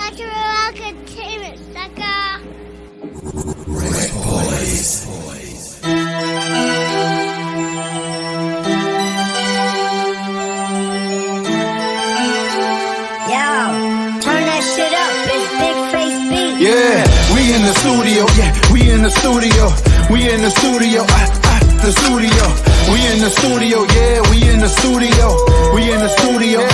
Cultural entertainment, sucker. RecBoys. Turn that shit up, it's Big Face Beat. Yeah, we in the studio. Yeah, we in the studio. We in the studio. The studio. We in the studio. Yeah, we in the studio. We in the studio.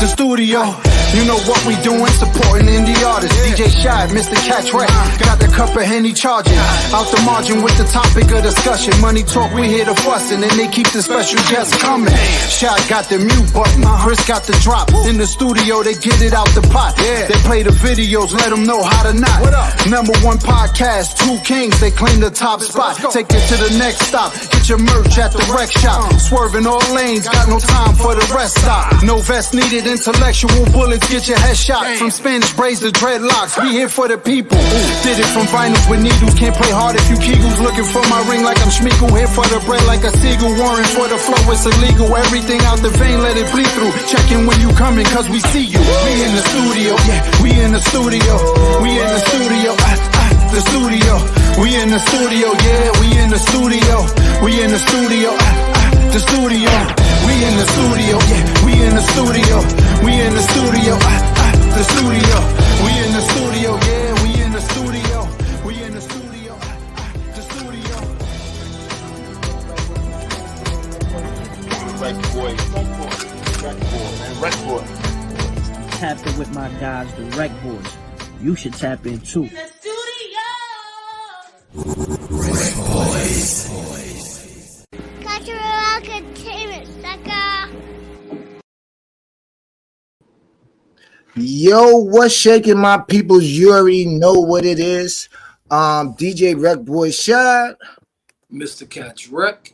The studio. You know what we doing, supporting indie artists. DJ Shy, Mr. Catch Rat, got the cup of Henny charging. Out the margin with the topic of discussion. Money talk, we here to fuss, and then they keep the special guests coming. Shy got the mute button, Chris got the drop. In the studio, they get it out the pot. They play the videos, let them know how to knock. #1 podcast, 2 kings, they claim the top spot. Take it to the next stop, get your merch at the rec shop. Swerving all lanes, got no time for the rest stop. No vest needed, intellectual bullets, get your head shot. From Spanish braids to dreadlocks, we here for the people. Did it from vinyls with needles, can't play hard if you Kegels. Looking for my ring like I'm Schmeagle, here for the bread like a seagull. Warring for the flow, it's illegal. Everything out the vein, let it bleed through. Checking when you coming, cause we see you. We in the studio, yeah, we in the studio. We in the studio, the studio. We in the studio, yeah, we in the studio. We in the studio, the studio. We in the studio, yeah, we in the studio. We in the studio, the studio. We in the studio, yeah, we in the studio. We in the studio, the studio. RecBoys. Tap in with my guys, the RecBoys. You should tap in too. The studio. RecBoys. Cultural entertainment, sucker. Yo, what's shaking, my peoples? You already know what it is. DJ RecBoys shot. Mr. Catch Rec.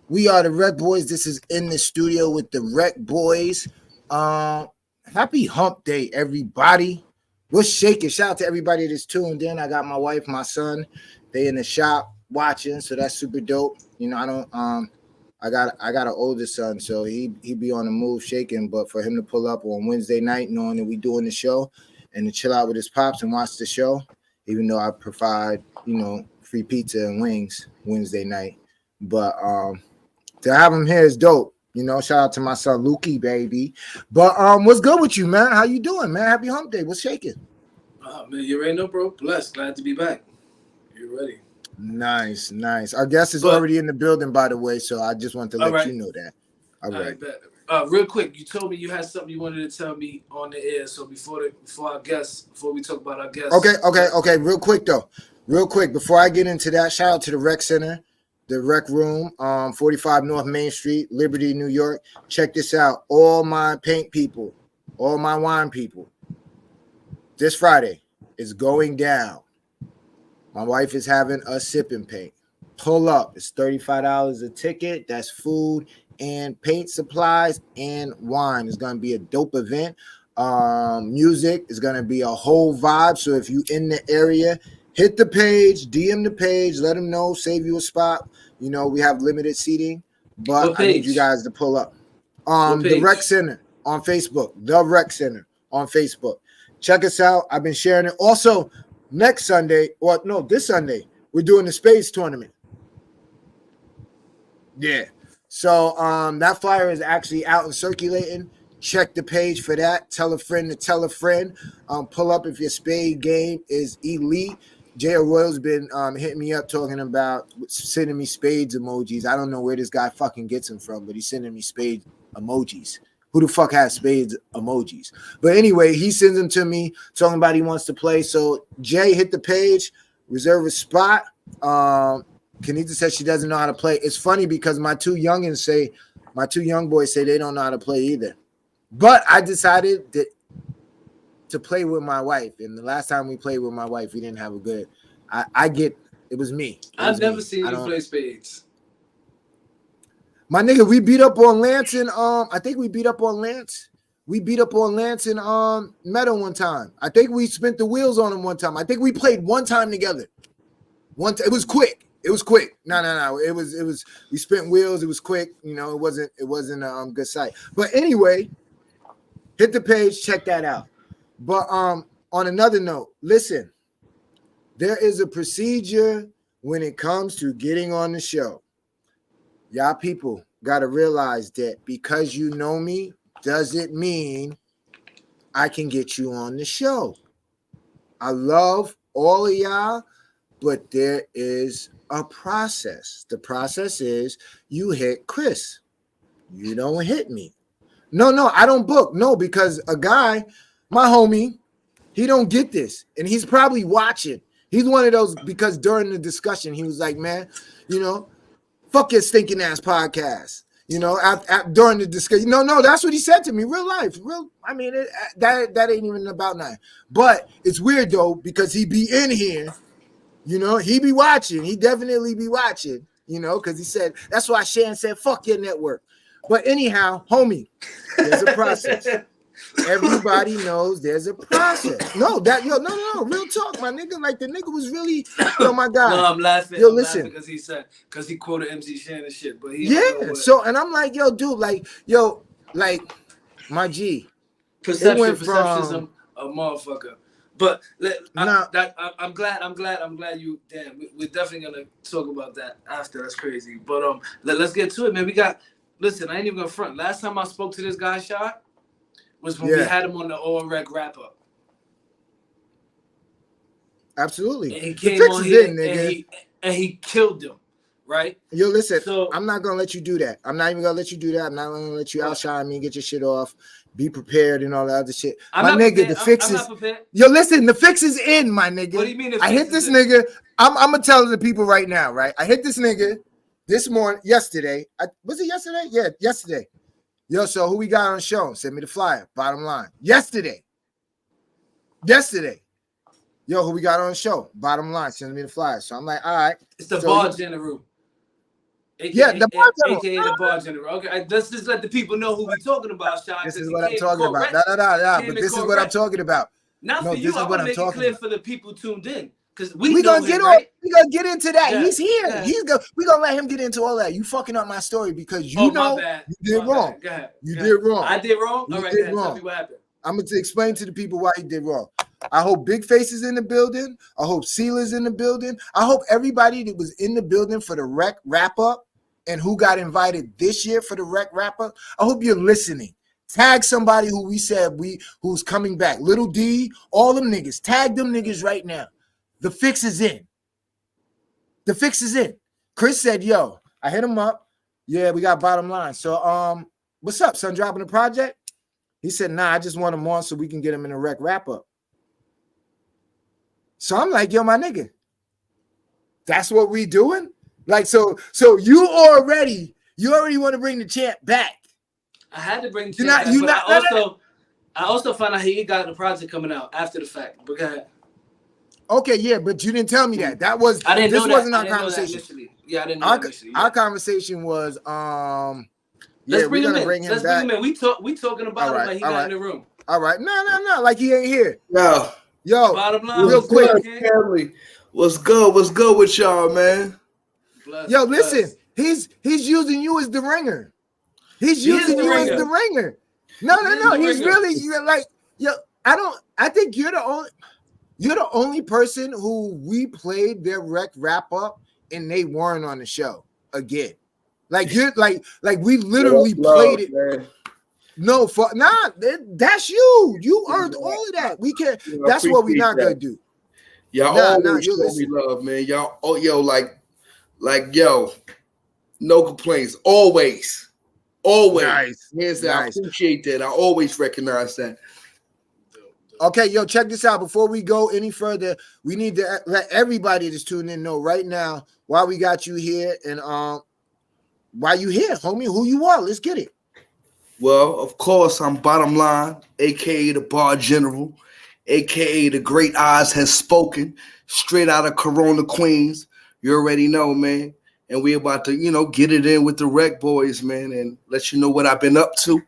We are the RecBoys. This is in the studio with the RecBoys. Happy hump day, everybody. What's shaking? Shout out to everybody that's tuned in. I got my wife, my son. They in the shop watching, so that's super dope. You know, I got an older son, so he be on the move shaking. But for him to pull up on Wednesday night, knowing that we doing the show, and to chill out with his pops and watch the show, even though I provide, free pizza and wings Wednesday night. But to have him here is dope. Shout out to my son Lukey, baby. But what's good with you, man? How you doing, man? Happy hump day. What's shaking? Man, you already know, bro. Blessed. Glad to be back. You ready? Nice. Our guest is already in the building, by the way, so I just want to let you know that. All right. Real quick, you told me you had something you wanted to tell me on the air. So before we talk about our guests. Okay. Real quick, before I get into that, shout out to the Rec Center, the Rec Room, 45 North Main Street, Liberty, New York. Check this out. All my paint people, all my wine people. This Friday is going down. My wife is having a sip and paint. Pull up. It's $35 a ticket. That's food and paint supplies and wine. It's going to be a dope event. Music is going to be a whole vibe. So if you in the area, hit the page, DM the page, let them know, save you a spot. We have limited seating, but I need you guys to pull up. The Rec Center on Facebook. The Rec Center on Facebook. Check us out. I've been sharing it. Also, this Sunday, we're doing the Spades tournament. Yeah. So that flyer is actually out and circulating. Check the page for that. Tell a friend to tell a friend. Pull up if your spade game is elite. J.O. Royal's been hitting me up talking about sending me spades emojis. I don't know where this guy fucking gets them from, but he's sending me spade emojis. Who the fuck has spades emojis? But anyway, he sends them to me talking about he wants to play. So Jay, hit the page, reserve a spot. Kenita says she doesn't know how to play. It's funny because my two young boys say they don't know how to play either. But I decided to play with my wife. And the last time we played with my wife, we didn't have a good. It was me. I've never seen you play spades. My nigga, we beat up on Lance and I think we beat up on Lance. We beat up on Lance and Meadow one time. I think we spent the wheels on him one time. I think we played one time together. It was quick. No. It was we spent wheels. It was quick. It wasn't a good sight. But anyway, hit the page, check that out. But on another note, listen, there is a procedure when it comes to getting on the show. Y'all people got to realize that because you know me doesn't mean I can get you on the show. I love all of y'all, but there is a process. The process is you hit Chris. You don't hit me. No, I don't book. No, because a guy, my homie, he don't get this. And he's probably watching. He's one of those, because during the discussion, he was like, man, fuck your stinking ass podcast. During the discussion. No, that's what he said to me. Real life. That ain't even about nothing. But it's weird, though, because he be in here. He be watching. He definitely be watching, because he said, that's why Shan said, fuck your network. But anyhow, homie, there's a process. Everybody knows there's a process. No, real talk, my nigga. Like, the nigga was really, my God. No, I'm laughing. I'm laughing because he quoted MC Shannon shit. But so, and I'm like, dude, like, my G. Perception, a motherfucker. But I'm glad you. Damn, we're definitely gonna talk about that after. That's crazy. But let's get to it, man. Listen, I ain't even gonna front. Last time I spoke to this guy, Shot, was when we had him on the All Rec Wrap Up. Absolutely. And he came on here and he killed them, right? Yo, listen, I'm not gonna let you do that. I'm not even gonna let you do that. I'm not gonna let you outshine me and get your shit off. Be prepared and all that other shit. The fix is. Yo, listen, the fix is in, my nigga. What do you mean? I hit this nigga. I'm gonna tell the people right now, right? I hit this nigga this morning, yesterday. Was it yesterday? Yeah, yesterday. Yo, so who we got on the show? Send me the flyer. Bottom line. Yesterday. Yo, who we got on the show? Bottom line. Send me the flyer. So I'm like, all right. It's the bar general. AKA, the bar general. Okay, let's just let the people know who we're talking about, Sean. This is what I'm talking about. But this is what I'm talking about. Not for you. I want to make it clear for the people tuned in. Because we gonna get into that. Yeah, he's here. yeah. We gonna let him get into all that. You fucking up my story because you did wrong. Go ahead. You did wrong. I did wrong. All right, tell me what happened. I'm gonna explain to the people why he did wrong. I hope Big Face is in the building. I hope Seala's in the building. I hope everybody that was in the building for the Rec Wrap Up and who got invited this year for the Rec Wrap Up. I hope you're listening. Tag somebody who we said who's coming back. Little D, all them niggas. Tag them niggas right now. The fix is in. Chris said, yo, I hit him up. Yeah, we got Bottom Line. So, what's up, son? Dropping a project? He said, nah, I just want him on so we can get him in a Rec Wrap Up. So I'm like, yo, my nigga, that's what we doing? Like, so you already want to bring the champ back. I had to bring the champ back, I also found out he got the project coming out after the fact. But go ahead. Okay, yeah, but you didn't tell me that. I didn't know that. Wasn't our conversation. Yeah, I didn't know that initially. Our conversation was let's bring him in. Bring him Let's back. bring him in. We talking about him like he got in the room. All right. No, like he ain't here. Yo, Bottom line, real quick. Family. What's good with y'all, man? Listen, he's using you as the ringer. He's using you as the ringer. No. He's really like, yo, I think you're the only person who we played their Rec Wrap Up and they weren't on the show again. Like you're like we literally played it. Man. No, that's you. You earned all of that. We can't. That's what we're not gonna do. Y'all always show me love, man. Y'all, yo, no complaints. Always. Nice. Yes, nice. I appreciate that. I always recognize that. Okay, yo, check this out. Before we go any further, we need to let everybody that's tuning in know right now why we got you here and why you here, homie. Who you are? Let's get it. Well, of course, I'm Bottom Line, a.k.a. the Bar General, a.k.a. the Great Eyes Has Spoken, straight out of Corona, Queens. You already know, man. And we about to, get it in with the RecBoys, man, and let you know what I've been up to,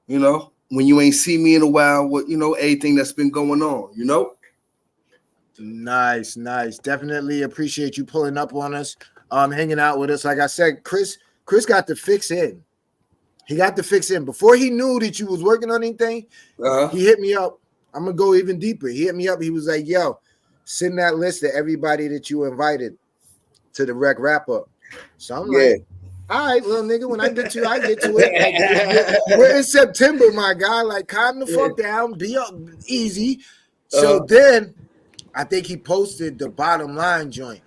when you ain't see me in a while, what, everything that's been going on, Nice. Definitely appreciate you pulling up on us, hanging out with us. Like I said, Chris got the fix in. He got the fix in before he knew that you was working on anything. He hit me up I'm gonna go even deeper. He hit me up. He was like, "Yo, send that list of everybody that you invited to the rec wrap up." So I'm like, "All right, little nigga. When I get to it, I get to it. Like, we're in September, my guy. Like, calm the fuck down. Be up, easy." So then, I think he posted the bottom line joint.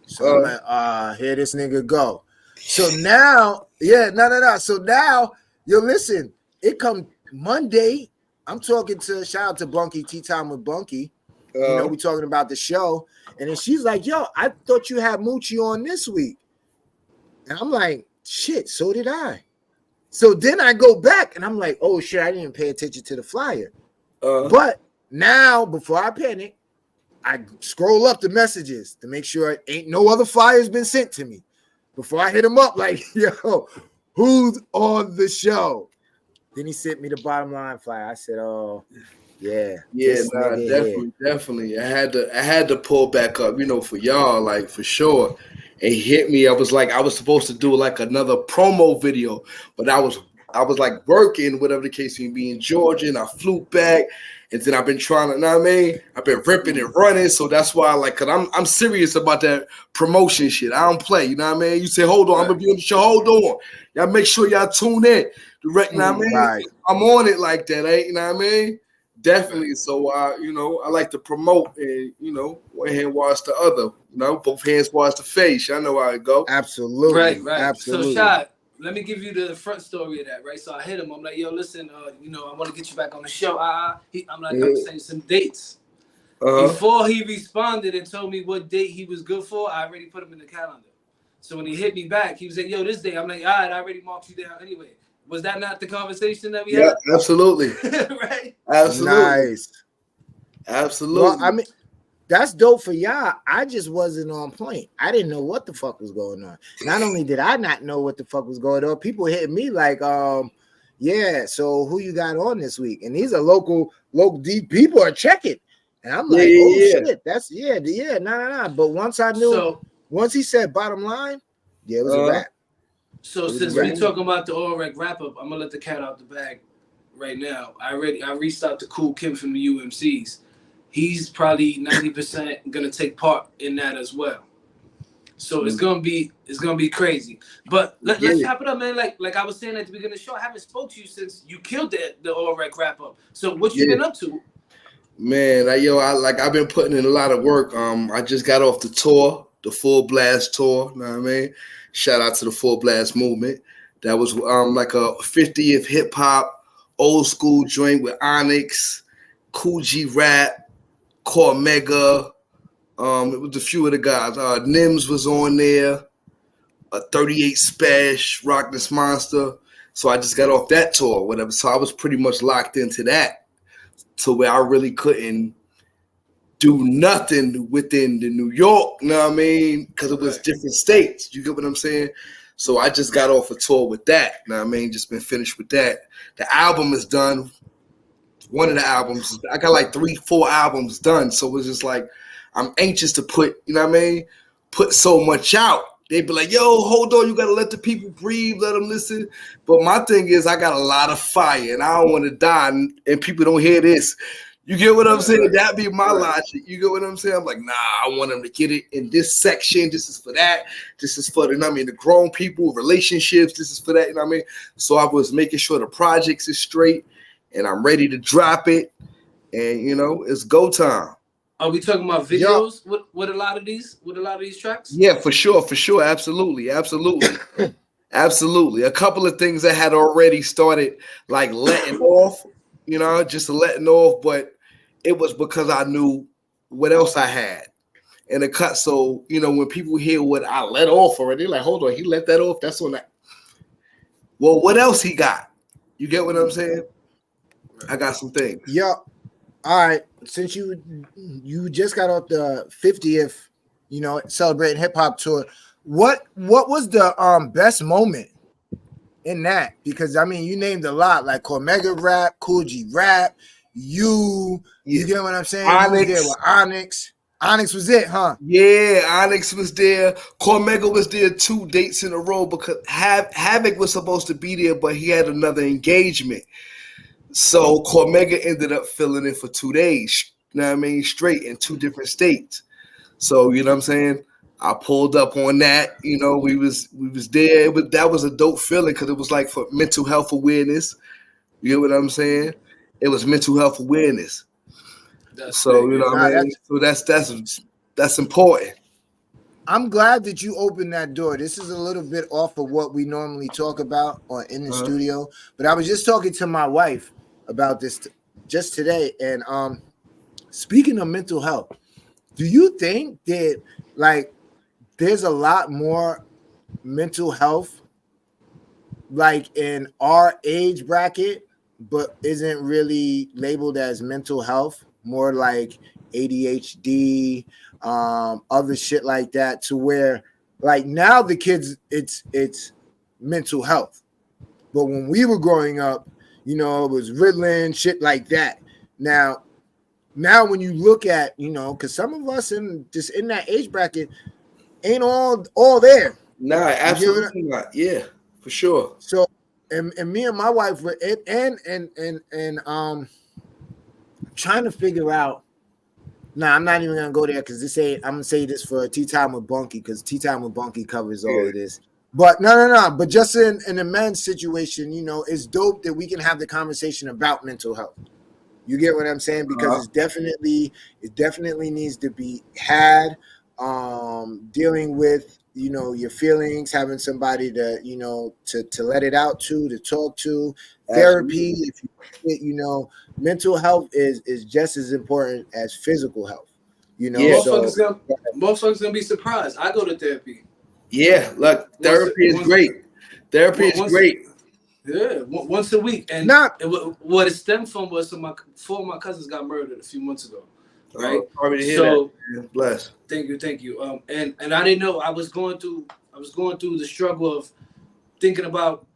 So I'm like, here this nigga go. So now, no. So now, yo, listen, it come Monday. I'm talking to, shout out to Bunky, Tea Time with Bunky. You know, we talking about the show. And then she's like, yo, I thought you had Moochie on this week. And I'm like, shit, so did I. So then I go back and I'm like, oh shit, I didn't even pay attention to the flyer. But now, before I panic, I scroll up the messages to make sure ain't no other flyers been sent to me. Before I hit him up, like, yo, who's on the show? Then he sent me the bottom line flyer. I said, oh, yeah. Nah, definitely. I had to pull back up, you know, for y'all, like, for sure. And he hit me. I was supposed to do like another promo video, but I was like working, whatever the case may be, in Georgia, and I flew back. And then I've been trying to, you know what I mean? I've been ripping and running. So that's why, like, cause I'm serious about that promotion shit. I don't play, you know what I mean? You say, hold on, I'm gonna be on the show. Hold on. Y'all make sure y'all tune in. Direct, you know what I mean? Right. I'm on it like that, you know what I mean? Definitely. So you know, I like to promote, and you know, one hand wash the other. You know, both hands wash the face. Y'all know how it go. Absolutely. Right. Absolutely. So Shad, let me give you the front story of that, right? So I hit him. I'm like, yo, listen, you know, I want to get you back on the show. I'm like, I'm saying some dates. Before he responded and told me what date he was good for, I already put him in the calendar. So when he hit me back, he was like, yo, this day. I'm like, all right, I already marked you down anyway. Was that not the conversation that we had? Yeah, absolutely. Right? Absolutely. Nice. Absolutely. Well, I mean, that's dope for y'all. I just wasn't on point. I didn't know what the fuck was going on. Not only did I not know what the fuck was going on, people hitting me like, yeah, so who you got on this week? And these are local deep people are checking. And I'm like, shit, that's no. But once I knew, once he said bottom line, it was a wrap. So since we talking about the All Rec wrap up, I'm gonna let the cat out the bag right now. I reached out to Cool Kim from the UMCs. He's probably 90% gonna take part in that as well. So it's gonna be crazy. But let's wrap it up, man. Like I was saying at the beginning of the show, I haven't spoke to you since you killed the All Rec wrap up. So what you been up to? Man, I've been putting in a lot of work. I just got off the tour, the Full Blast tour. You know what I mean? Shout out to the Full Blast movement. That was like a 50th hip hop old school joint with Onyx, Cool G Rap, Cormega. It was a few of the guys. Nims was on there. 38 Spash, Rock This Monster. So I just got off that tour, whatever. So I was pretty much locked into that, to where I really couldn't do nothing within the New York, you know what I mean? Because it was different states. You get what I'm saying? So I just got off a tour with that, you know what I mean? Just been finished with that. The album is done. One of the albums, I got like 3-4 albums done. So it's just like, I'm anxious to put, you know what I mean? Put so much out. They'd be like, yo, hold on, you got to let the people breathe, let them listen. But my thing is, I got a lot of fire, and I don't want to die, and people don't hear this. You get what I'm saying? That'd be my logic. You get what I'm saying? I'm like, nah, I want them to get it in this section. This is for that. This is for the, you know what I mean, the grown people, relationships. This is for that, you know what I mean? So I was making sure the projects is straight, and I'm ready to drop it. And, you know, it's go time. Are we talking about videos with a lot of these tracks? Yeah, for sure. Absolutely. Absolutely. A couple of things I had already started like letting off, you know, just letting off, but it was because I knew what else I had in the cut. So, you know, when people hear what I let off already, like, hold on, he let that off. That's on that. Well, what else he got? You get what I'm saying? I got some things. Yeah. All right. Since you just got off the 50th, you know, celebrating hip hop tour, what was the best moment in that? Because I mean, you named a lot, like Cormega Rap, Cool G Rap, you get what I'm saying? Onyx. You was there with Onyx. Onyx was it, huh? Yeah, Onyx was there. Cormega was there 2 dates in a row because Havoc was supposed to be there, but he had another engagement. So Cormega ended up filling in for 2 days, you know what I mean, straight in 2 different states. So, you know what I'm saying? I pulled up on that, you know, we was there. That was a dope feeling because it was like for mental health awareness. You know what I'm saying? It was mental health awareness. So, you know what I mean? So that's important. I'm glad that you opened that door. This is a little bit off of what we normally talk about in the studio, but I was just talking to my wife about this just today. And speaking of mental health, do you think that like there's a lot more mental health like in our age bracket, but isn't really labeled as mental health, more like ADHD, other shit like that, to where like now the kids it's mental health, but when we were growing up, you know, it was Ritalin, shit like that. Now when you look at, you know, because some of us in that age bracket ain't all there. Nah, absolutely not. Yeah, for sure. So and me and my wife were and trying to figure out. Nah, I'm not even gonna go there because I'm gonna say this for Tea Time with Bunky, because Tea Time with Bunky covers all of this. But no. But just in a men's situation, you know, it's dope that we can have the conversation about mental health. You get what I'm saying? Because it definitely needs to be had. Dealing with, you know, your feelings, having somebody to, you know, to let it out to talk to, therapy. If you know, mental health is just as important as physical health. You know, motherfuckers gonna be surprised. I go to therapy. Yeah, look, therapy is great. Therapy is great. Yeah, once a week. And what it stemmed from was four of my cousins got murdered a few months ago. Right. Sorry to hear that. Bless. Thank you. And I didn't know I was going through the struggle of thinking about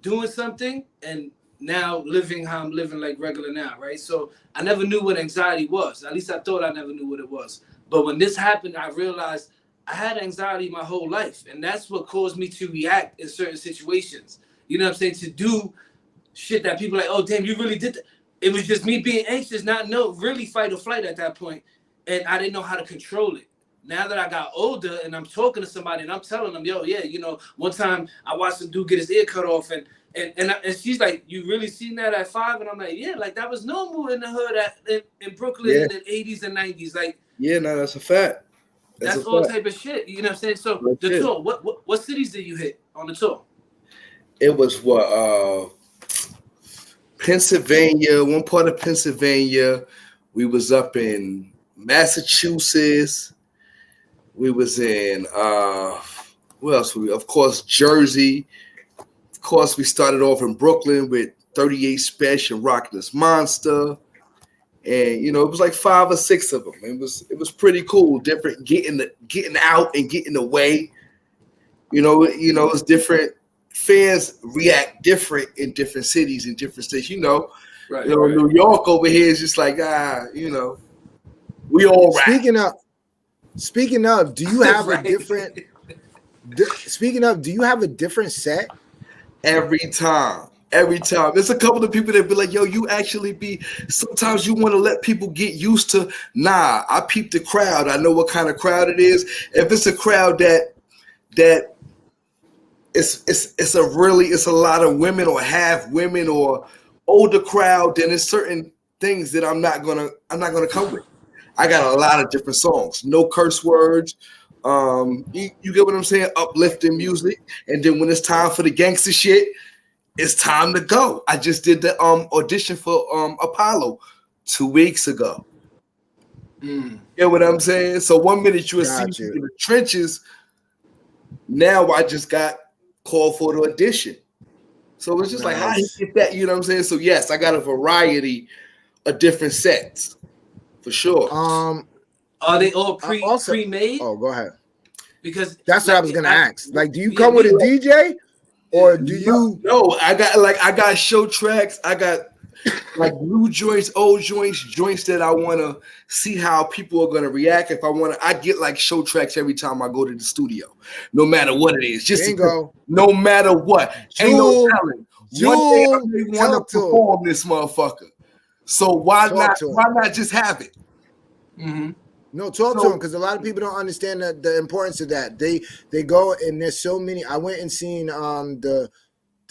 doing something and now living how I'm living like regular now, right? So I never knew what anxiety was. At least I thought I never knew what it was. But when this happened, I realized I had anxiety my whole life, and that's what caused me to react in certain situations. You know what I'm saying? To do shit that people are like, oh damn, you really did that. It was just me being anxious, not really fight or flight at that point, and I didn't know how to control it. Now that I got older and I'm talking to somebody and I'm telling them, yo, yeah, you know, one time I watched some dude get his ear cut off, and she's like, you really seen that at 5? And I'm like, yeah, like that was normal in the hood in Brooklyn in the 80s and 90s. Like, yeah, no, that's a fact. That's all type of shit. You know what I'm saying? So the tour, what cities did you hit on the tour? It was Pennsylvania, one part of Pennsylvania. We was up in Massachusetts. We was in where else? Of course, Jersey. Of course, we started off in Brooklyn with 38 Special and Rockin' This Monster. And you know, it was like 5 or 6 of them. It was pretty cool. Different, getting out and getting away. You know, it's different. Fans react different in different cities and different states. You know, New York over here is just like you know, we all rap. Speaking of, do you have a different? Speaking of, do you have a different set? Every time. There's a couple of people that be like, yo, you actually be, sometimes you want to let people get used to, nah, I peep the crowd. I know what kind of crowd it is. If it's a crowd that it's a lot of women or half women or older crowd, then there's certain things that I'm not gonna come with. I got a lot of different songs, no curse words. You get what I'm saying? Uplifting music. And then when it's time for the gangster shit, it's time to go. I just did the audition for Apollo 2 weeks ago. You know what I'm saying? So 1 minute you will see me in the trenches. Now I just got called for the audition. So it's just like, how do you get that? You know what I'm saying? So yes, I got a variety of different sets for sure. Are they all pre-made? Oh, go ahead. Because that's what I was gonna ask. Like, do you come with a DJ? Or do you? No, I got show tracks. I got like new joints, old joints that I want to see how people are going to react. If I get like show tracks every time I go to the studio, no matter what it is. Just no matter what. Ain't no telling One day I June, may want to talk to him. perform this motherfucker. So why Talk to him. not just have it? Mm-hmm. No, talk to him, because a lot of people don't understand the importance of that. They go, and there's so many. I went and seen the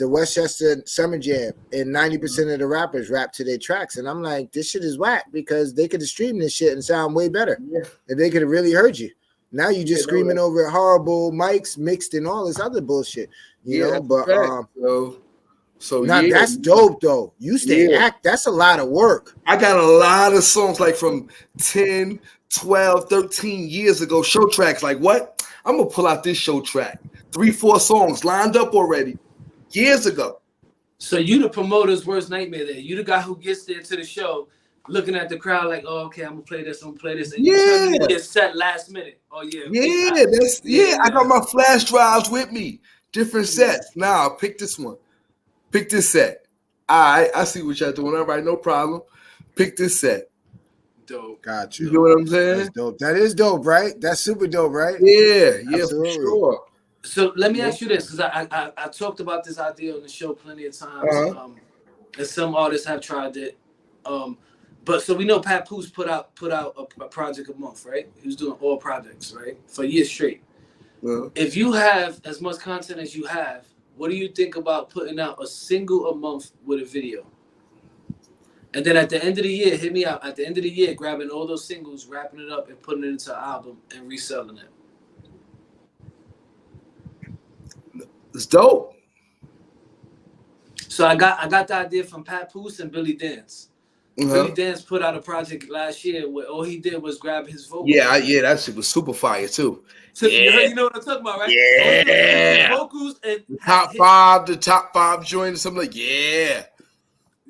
Westchester Summer Jam, and 90% of the rappers rap to their tracks, and I'm like, this shit is whack, because they could have streamed this shit and sound way better. Yeah. And they could have really heard you. Now you just screaming over horrible mics mixed and all this other bullshit, you know. But so now that's dope though. You stay act. That's a lot of work. I got a lot of songs like from 10, 12, 13 years ago, show tracks. Like, what? I'm gonna pull out this show track. 3, 4 songs lined up already years ago. So you the promoter's worst nightmare there. You the guy who gets there to the show looking at the crowd like, oh, okay, I'm gonna play this, and you suddenly get set last minute. Oh yeah. I got my flash drives with me. Different sets. Now pick this one. Pick this set. I see what y'all doing. All right, no problem. Pick this set. Dope. Got you. You know what I'm saying? That's dope. That is dope, right? That's super dope, right? Yeah, absolutely. For sure. So let me ask you this, because I talked about this idea on the show plenty of times, and some artists have tried it. But so we know Pat Poose put out a project a month, right? He was doing all projects, right, for years straight. If you have as much content as you have, what do you think about putting out a single a month with a video? And then at the end of the year, hit me out. At the end of the year, grabbing all those singles, wrapping it up, and putting it into an album and reselling it. It's dope. So I got the idea from Pat Poose and Billy Dance. Billy Dance put out a project last year where all he did was grab his vocals. Yeah, that shit was super fire too. So you know what I'm talking about, right? Yeah. Vocals and the top 5 joints. I'm like, yeah.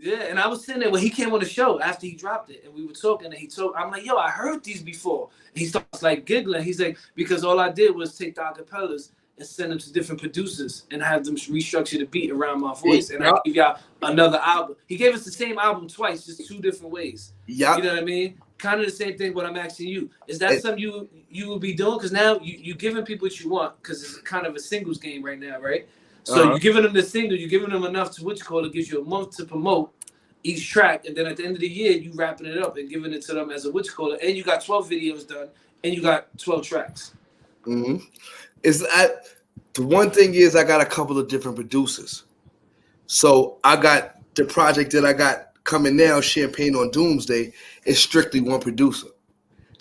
Yeah, and I was sitting there when he came on the show after he dropped it, and we were talking, and I'm like, yo, I heard these before. And he starts like giggling. He's like, because all I did was take the acapellas and send them to different producers and have them restructure the beat around my voice, and I give y'all another album. He gave us the same album twice, just 2 different ways. Yeah, you know what I mean? Kind of the same thing. But I'm asking you, is that something you will be doing? Because now you giving people what you want, because it's kind of a singles game right now, right? So you're giving them the single, you're giving them enough to it gives you a month to promote each track, and then at the end of the year, you wrapping it up and giving it to them as a and you got 12 videos done, and you got 12 tracks. Mm-hmm. The one thing is I got a couple of different producers. So I got the project that I got coming now, Champagne on Doomsday, is strictly one producer.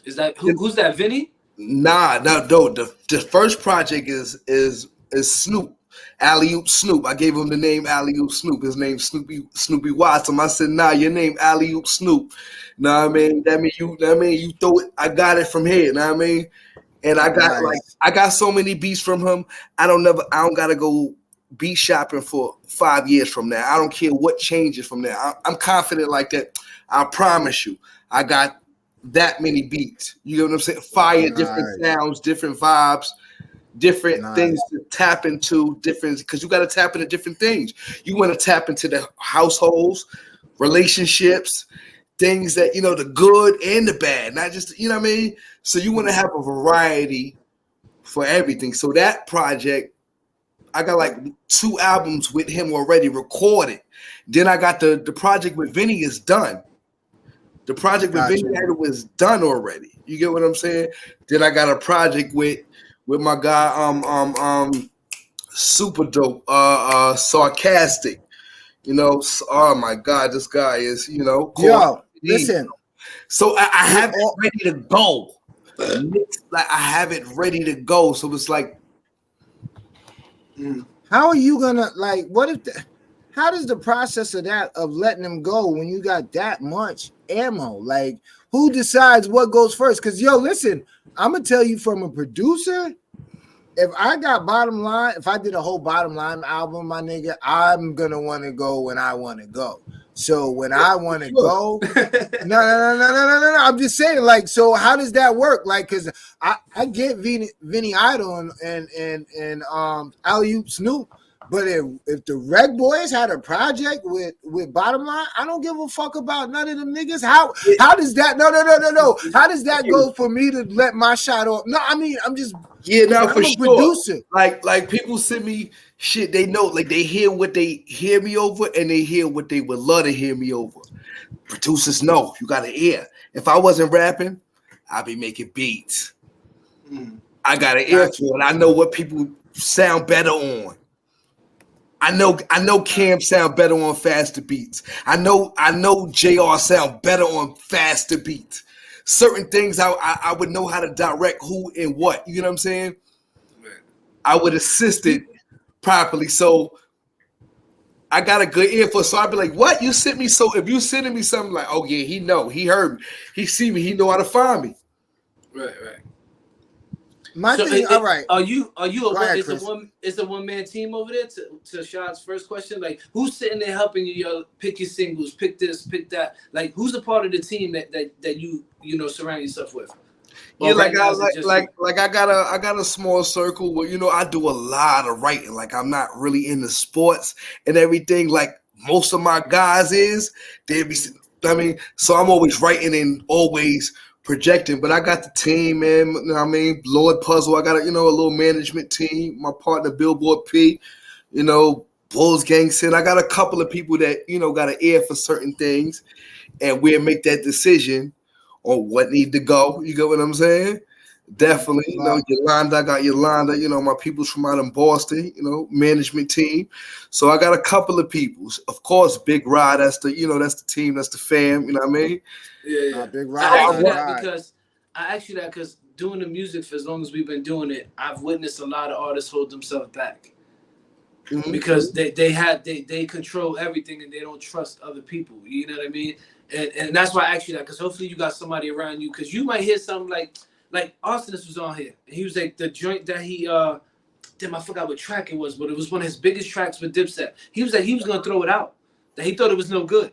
Is that who's that, Vinny? Nah, no. The first project is Snoop. Alley-oop Snoop. I gave him the name Alley-oop Snoop. His name's Snoopy Watson. I said, nah, your name Alley-oop Snoop. Know what I mean? That mean you throw it. I got it from here. Know what I mean? And I got I got so many beats from him. I don't gotta go beat shopping for 5 years from now. I don't care what changes from there. I'm confident like that. I promise you. I got that many beats. You know what I'm saying? Fire, different sounds, different vibes. Different things to tap into, because you got to tap into different things. You want to tap into the households, relationships, things that, the good and the bad, not just, you know what I mean? So you want to have a variety for everything. So that project, I got like 2 albums with him already recorded. Then I got the project with Vinny is done. The project with Vinny was done already. You get what I'm saying? Then I got a project with my guy, super dope, sarcastic, oh my God, this guy is, Yo, listen. So I have it ready to go. Like I have it ready to go. So it's like, how are you gonna how does the process of letting them go when you got that much ammo? Like, who decides what goes first? Because listen, I'm gonna tell you from a producer, if I got BottemLine, if I did a whole BottemLine album, my nigga, I'm gonna want to go when I want to go. So when I want to go, no. I'm just saying, like, so how does that work? Like, cause I get Vinny Idol and Alley-oop Snoop, But if the RecBoys had a project with BottemLine, I don't give a fuck about none of them niggas. How does that? No. How does that go for me to let my shot off? No, I mean I'm just I'm a producer. Like people send me shit. They know, like they hear what they hear me over, and they hear what they would love to hear me over. Producers know you got an ear. If I wasn't rapping, I'd be making beats. I got an ear for it. I know what people sound better on. I know Cam sound better on faster beats. I know JR sound better on faster beats. Certain things I would know how to direct who and what. You know what I'm saying? I would assist it properly. So I got a good ear for. So I'd be like, "What you sent me?" So if you sending me something like, "Oh yeah, he know, he heard me, he see me, he know how to find me." Right. My thing, all right. Are you it's a one man team over there to Shad's first question? Like who's sitting there helping you, yo, pick your singles, pick this, pick that? Like who's a part of the team that you know surround yourself with? Yeah, like I got a small circle where I do a lot of writing. Like I'm not really into sports and everything. Like most of my guys so I'm always writing and always projecting, but I got the team, man. You know what I mean? Lord Puzzle. I got a little management team. My partner Billboard P. Bulls Gang Sin. I got a couple of people that got an ear for certain things, and we'll make that decision on what need to go. You get what I'm saying? Definitely. Yolanda. I got Yolanda. My people's from out in Boston. Management team. So I got a couple of people. Of course, Big Rod. That's the that's the team. That's the fam. You know what I mean? Yeah. Big Rod. I asked you that because doing the music for as long as we've been doing it, I've witnessed a lot of artists hold themselves back because they control everything and they don't trust other people. You know what I mean? And that's why I asked you that, because hopefully you got somebody around you, because you might hear something like Arsonist was on here. And he was like the joint that he damn, I forgot what track it was, but it was one of his biggest tracks with Dipset. He was like he was gonna throw it out, that he thought it was no good.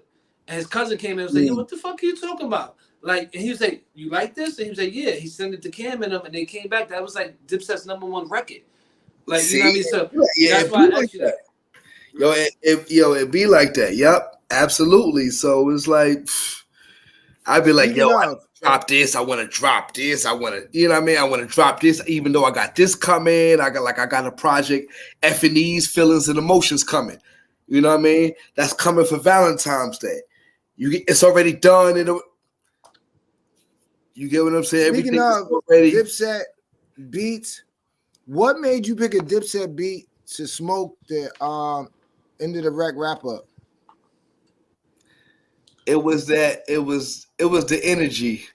And his cousin came in and was like, yo, what the fuck are you talking about? Like, and he was like, you like this? And he was like, yeah. He sent it to Cam and them, and they came back. That was like Dipset's #1 record. Like, you know what I mean? So that's why I asked you that. It be like that. Yep, absolutely. So it's like, I'd be like, yo, I drop this. I want to drop this. I want to, I want to drop this, even though I got this coming. I got a project, F&E's feelings and emotions coming. You know what I mean? That's coming for Valentine's Day. It's already done. You get what I'm saying? Speaking of Dipset beats, what made you pick a Dipset beat to smoke the end of the Rec wrap up? It was the energy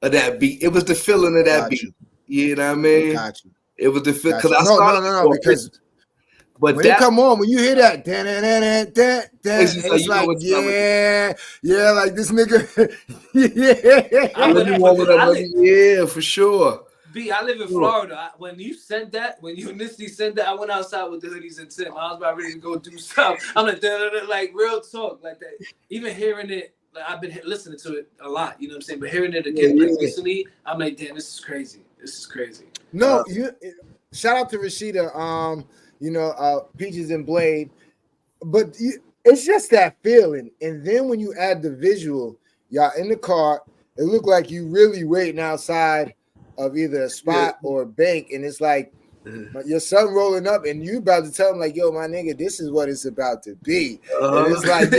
of that beat. It was the feeling of that beat. You know what I mean? Got you. It was the feeling. No, because when it come on, when you hear that, it's like, yeah, like this nigga, yeah, for sure. B, I live in Florida. When you initially sent that, I went outside with the hoodies and Tim. I was about ready to go do stuff. I'm like real talk, like that. Even hearing it, like I've been listening to it a lot, you know what I'm saying? But hearing it again recently, I'm like, damn, this is crazy. No, shout out to Rashida. Peaches and Blade, but it's just that feeling. And then when you add the visual, y'all in the car, it looked like you really waiting outside of either a spot or a bank, and it's like your son rolling up, and you about to tell him like, "Yo, my nigga, this is what it's about to be." And it's like,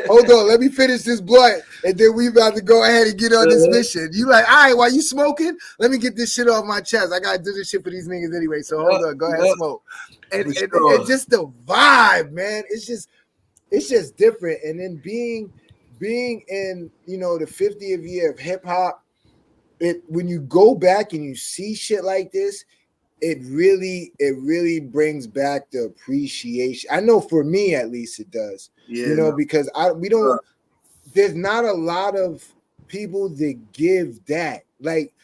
hold on, let me finish this blunt, and then we about to go ahead and get on this mission. You like, all right, while you smoking, let me get this shit off my chest. I gotta do this shit for these niggas anyway. So hold on, go ahead, smoke. And just the vibe, man. It's just different. And then being in the 50th year of hip hop, when you go back and you see shit like this, it really brings back the appreciation. I know for me at least it does. Because there's not a lot of people that give that. Like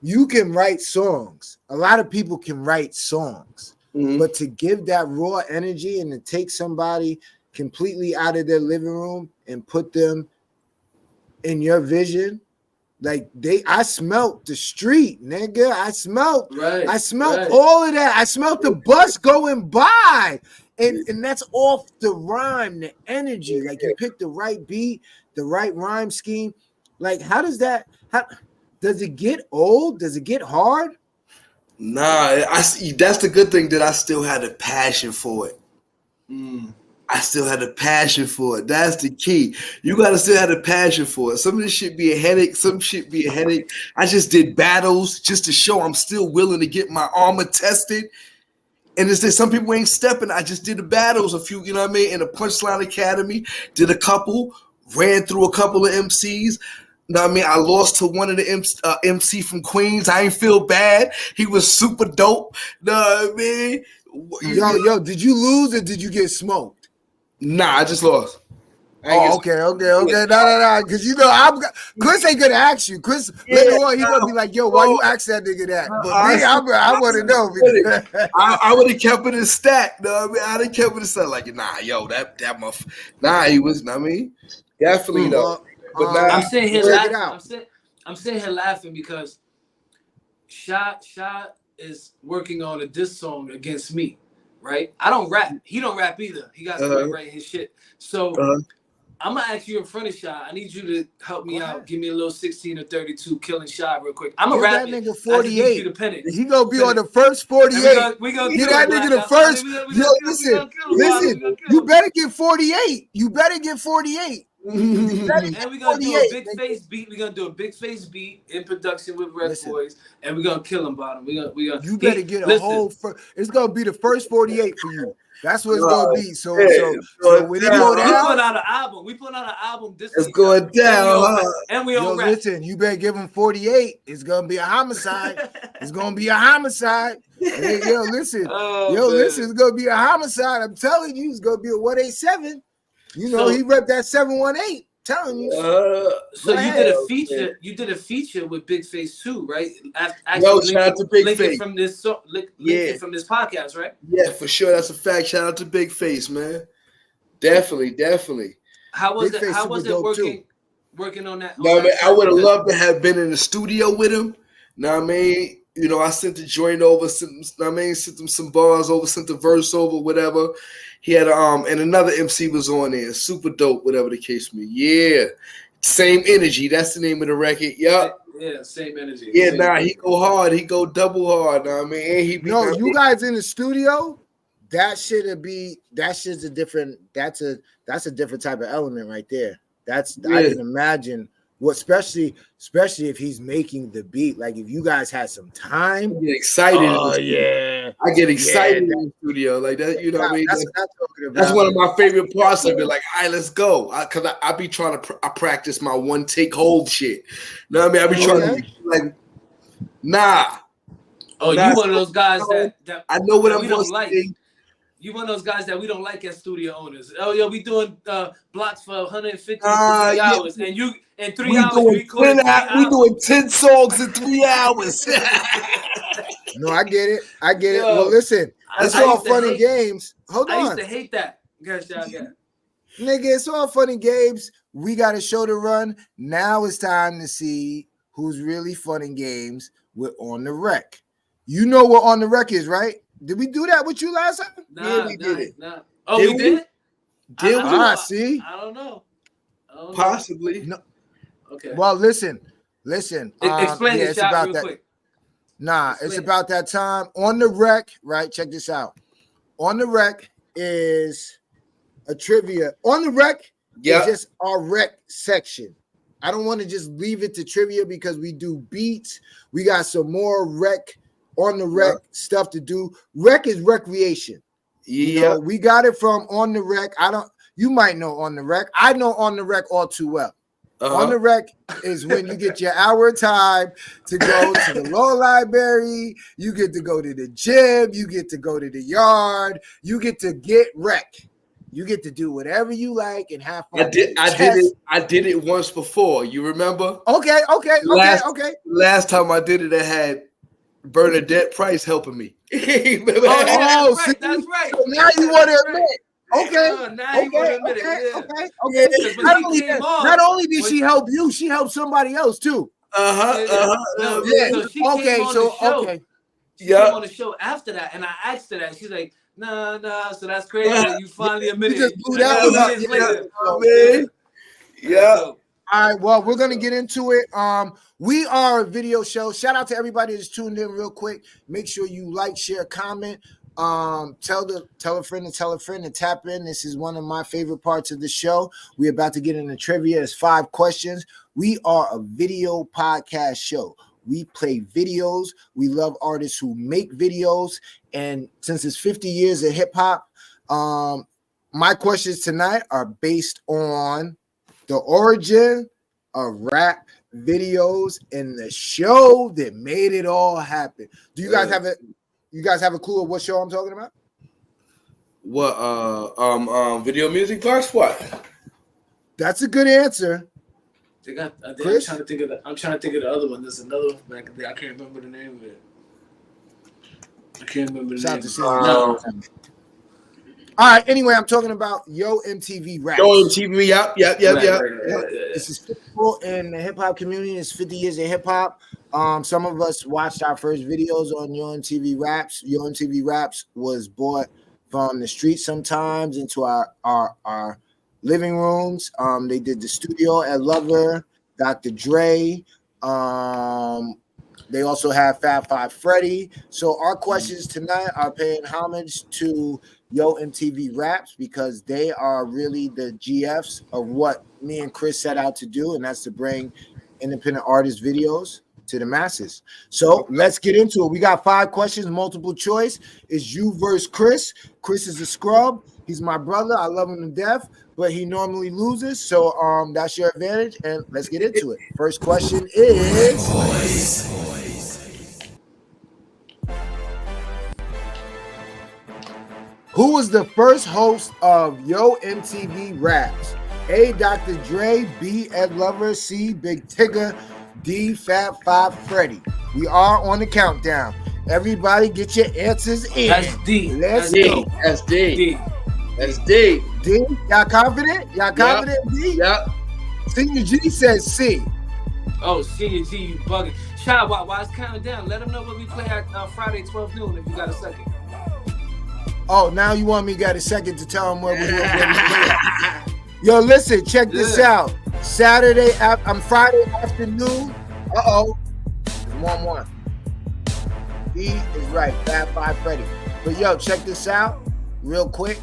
you can write songs. A lot of people can write songs. But to give that raw energy and to take somebody completely out of their living room and put them in your vision, Like I smelt the street, nigga. I smelt Right. all of that. I smelt the bus going by. And that's off the rhyme, the energy. Like you pick the right beat, the right rhyme scheme. Like, how does it get old? Does it get hard? Nah, I see. That's the good thing, that I still had a passion for it. I still had a passion for it. That's the key. You gotta still have a passion for it. Some of this shit be a headache. Some shit be a headache. I just did battles just to show I'm still willing to get my armor tested. And it's that some people ain't stepping. I just did the battles a few, you know what I mean? In the Punchline Academy, did a couple, ran through a couple of MCs. You know what I mean? I lost to one of the MC from Queens. I ain't feel bad. He was super dope. You know what I mean? Yo, did you lose or did you get smoked? Nah, I just lost. Okay. No. Because Chris ain't gonna ask you. Chris later on he gonna be like, "Yo, why you ask that nigga that?" But I want to know. I would have kept it in stack. No, I mean, I'd have kept it in stack. Like, nah, yo, that motherfucker. Nah, he was. I mean, definitely though. But nah, I'm sitting here laughing. I'm sitting here laughing because Shot is working on a diss song against me. Right? I don't rap. He don't rap either. He got to write his shit. So I'm gonna ask you in front of Shy. I need you to help me out. Give me a little 16 or 32 killing Shy real quick. I'm gonna rap that nigga 48. You to pen it. He gonna be on the first 48. We gonna get that nigga the first. Listen. You better get 48. You better get 48. And we're gonna do a big face beat. We're gonna do a big face beat in production with RecBoys, and we're gonna kill him, Bottom. We gonna. You better get a whole. It's gonna be the first 48 for you. That's what it's gonna be. So when it go down, we put out an album. We put out an album. This it's going down, and we on rap. Listen, you better give him 48. It's gonna be a homicide. It's gonna be a homicide. Yo, listen. Listen. It's gonna be a homicide. I'm telling you, it's gonna be a 187. You know, he repped that 718. Telling you. So you did a feature. You did a feature with Big Face too, right? Yo, shout out to Big Face from this from this podcast, right? Yeah, for sure. That's a fact. Shout out to Big Face, man. Definitely. How was it? How was it working on that? No, man, I would have loved to have been in the studio with him. Know what I mean? You know, I sent the joint over, sent them some bars over, sent the verse over, whatever. He had and another MC was on there, super dope, whatever the case may be. Yeah, same energy. That's the name of the record. Yup. Yeah, same energy. Yeah, he go hard. He go double hard. Know what I mean? And you guys in the studio, that's a different. That's a different type of element right there. I can imagine. Especially if he's making the beat. Like if you guys had some time, I get excited. Oh yeah, I get excited in the studio like that. You know what I mean? That's one of my favorite parts of it. Like, all right, let's go. Cause I be trying to I practice my one take hold shit. You know what I mean? I be trying to like, nah. Oh, you one of those guys that I know what I'm gonna say. You one of those guys that we don't like as studio owners. Oh, yo, we doing blocks for 150 hours, and you in 3 hours we doing 10 songs in 3 hours. No, I get it. Yo, well, listen, it's all fun and games. Hold on. I used to hate that. Nigga, it's all fun and games. We got a show to run. Now it's time to see who's really fun and games with On The Rec. You know what On The Rec is, right? Did we do that with you last time? Nah, we did it. Nah. Oh, we did? Did we? See? I don't know. Possibly. No. Okay. Well, listen. Explain it, Shot, real quick. It's about that time. On The Rec, right? Check this out. On The Rec is a trivia. On The Rec is just our rec section. I don't want to just leave it to trivia because we do beats. We got some more rec. On the rec stuff to do. Rec is recreation. Yeah, you know, we got it from On The Rec. You might know On The Rec. I know On The Rec all too well. On The Rec is when you get your hour time to go to the law library. You get to go to the gym. You get to go to the yard. You get to get rec. You get to do whatever you like and have fun. I did it once before. You remember? Okay. Last time I did it, I had Bernadette Price helping me. That's right. So now you want to admit. Okay. Not only did she help you, she helped somebody else too. So she came on the show. Okay. She came on the show after that, and I asked her that. She's like, nah. So that's crazy that you finally admitted. You just blew that one up. Years later. Yeah. All right, well, we're gonna get into it. We are a video show. Shout out to everybody that's tuned in real quick. Make sure you like, share, comment. Tell a friend to tap in. This is one of my favorite parts of the show. We're about to get into trivia. It's 5 questions. We are a video podcast show. We play videos. We love artists who make videos. And since it's 50 years of hip hop, my questions tonight are based on the origin of rap videos and the show that made it all happen. Do you guys have it? You guys have a clue of what show I'm talking about? What video music box? What? That's a good answer. I'm trying to think of the other one. There's another one back there. I can't remember the name of it. I can't remember the name. All right. Anyway, I'm talking about Yo MTV Raps. Yo MTV, yep. This is people in the hip hop community. It's 50 years of hip hop. Some of us watched our first videos on Yo MTV Raps. Yo MTV Raps was bought from the street sometimes into our living rooms. They did the studio at Lover, Dr. Dre. They also have Fab Five Freddy. So our questions tonight are paying homage to Yo MTV Raps because they are really the GFs of what me and Chris set out to do, and that's to bring independent artist videos to the masses. So let's get into it. We got 5 questions, multiple choice. It's you versus Chris. Chris is a scrub. He's my brother. I love him to death, but he normally loses. So that's your advantage, and let's get into it. First question is who was the first host of Yo MTV Raps? A, Dr. Dre, B, Ed Lover, C, Big Tigger, D, Fab Five Freddy. We are on the countdown. Everybody get your answers in. That's D. Let's go. That's D. That's D. D? Y'all confident? Y'all confident, D? Yep. Senior G says C. Oh, Senior G, you bugging. Child, while it's counting down, let them know what we play at Friday, 12 noon, if you got a second. Oh, now you want me to get a second to tell them where we play. Yo, listen, check this out. Friday afternoon. It's 1-1. D is right. Fab Five Freddy. But yo, check this out real quick.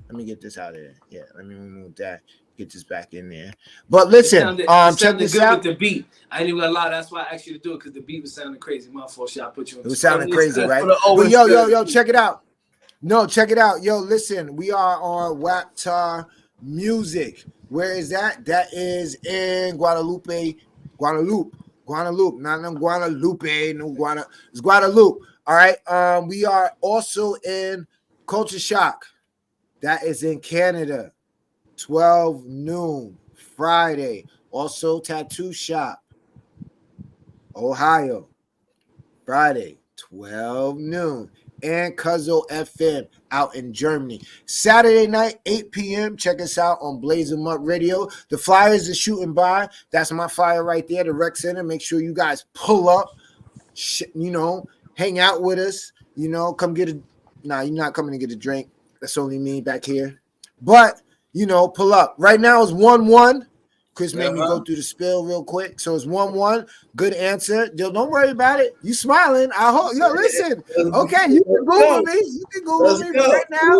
Let me get this out of there. Yeah, let me remove that. Get this back in there. But listen, check this out. With the beat. I didn't even gonna lie. That's why I asked you to do it because the beat was sounding crazy. My fault. Shit, I put you on. It was sounding crazy, right? But yo, check it out. No, check it out. Yo, listen, we are on Waptar Music. Where is that? That is in Guadalupe. Not in Guadalupe. No, it's Guadalupe. All right. We are also in Culture Shock. That is in Canada. 12 noon Friday. Also Tattoo Shop, Ohio. Friday, 12 noon. And Cuzzo FM out in Germany. Saturday night, 8 p.m. Check us out on Blaze 'em Up Radio. The flyers are shooting by. That's my flyer right there, the Rec Center. Make sure you guys pull up, hang out with us. Come get a... Nah, you're not coming to get a drink. That's only me back here. But, pull up. Right now it's 1-1. Chris made me go through the spill real quick. So it's 1-1. Good answer. Yo, don't worry about it. You smiling. I hope. Yo, listen. Okay, you can Google me. You can Google me right now.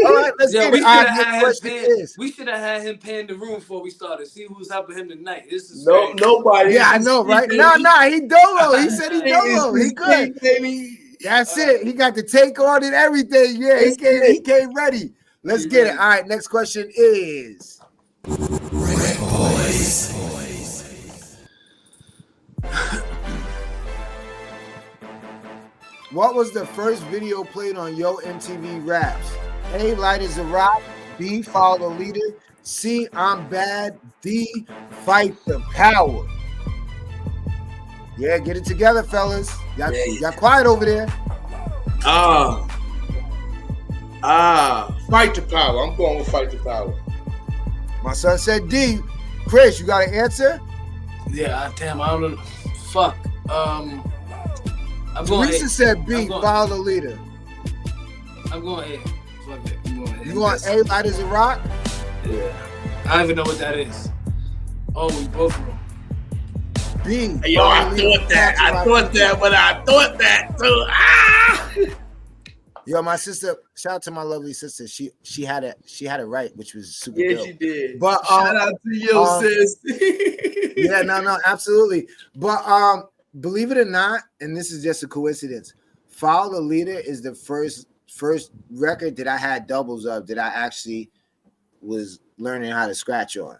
All right, let's get it. We should have had him paying the room before we started. See who's helping him tonight. This is nobody. Yeah, I know, right? Nah, he dolo. He said he dolo. He good. That's it. He got the take on and everything. Yeah, he came ready. Let's get it. All right, next question is RecBoys. What was the first video played on Yo MTV Raps? A, Light as a Rock. B, Follow the Leader. C, I'm Bad. D, Fight the Power. Yeah, get it together, fellas. Y'all quiet over there. Fight the Power. I'm going with Fight the Power. My son said D. Chris, you got an answer? Yeah, damn, I don't know. Fuck. I'm going Teresa A. said B, follow the leader. I'm going A. Fuck it. I'm going A. You want A, light as a rock? Yeah. I don't even know what that is. Oh, we both wrong. B. Yo, I thought that too. Ah! Yo, my sister, shout out to my lovely sister. She had it right, which was super Yeah, dope. she did. But shout out to you, sis. Yeah, no, absolutely. But believe it or not, and this is just a coincidence, Follow the Leader is the first record that I had doubles of that I actually was learning how to scratch on.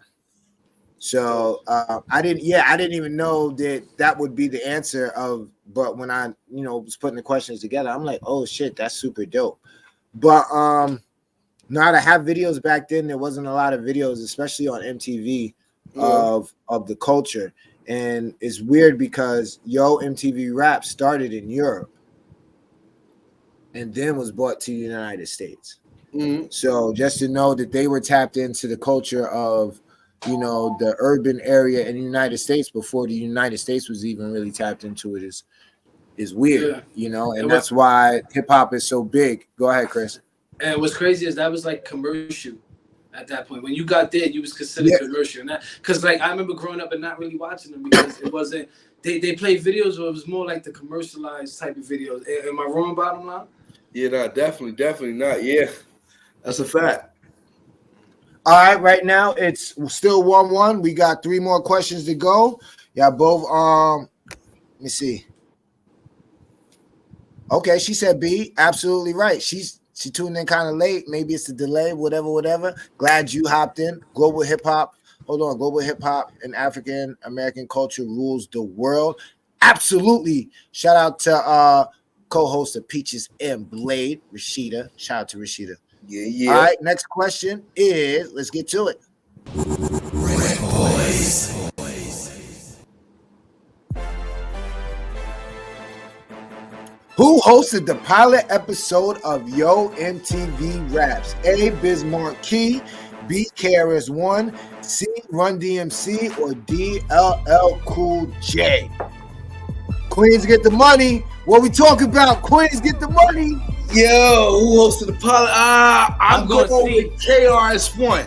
So I didn't even know that would be the answer of, but when I was putting the questions together, I'm like, oh shit, that's super dope. But now to have videos back then, there wasn't a lot of videos, especially on MTV, of the culture. And it's weird because MTV Rap started in Europe and then was brought to the United States. Mm-hmm. So just to know that they were tapped into the culture of the urban area in the United States before the United States was even really tapped into it is weird, and that's why hip hop is so big. Go ahead, Chris. And what's crazy is that was like commercial at that point. When you got there, you was considered commercial. Because like I remember growing up and not really watching them because it wasn't. They played videos where it was more like the commercialized type of videos. Am I wrong, Bottom Line? Yeah, no, definitely not. Yeah, that's a fact. All right, right now it's still 1-1. We got 3 more questions to go. Yeah, both. Let me see. Okay, she said B. Absolutely right. She tuned in kind of late. Maybe it's a delay. Whatever. Glad you hopped in. Global hip hop. Hold on. Global hip hop and African American culture rules the world. Absolutely. Shout out to co-host of Peaches and Blade, Rashida. Shout out to Rashida. Yeah. All right, next question is, let's get to it. RecBoys. Who hosted the pilot episode of Yo MTV Raps? A. Biz Markie, B. KRS-One, C. Run DMC, or D. LL Cool J? Queens get the money. What we talking about? Queens get the money. Yo, who hosted the pilot? I'm going with KRS-One.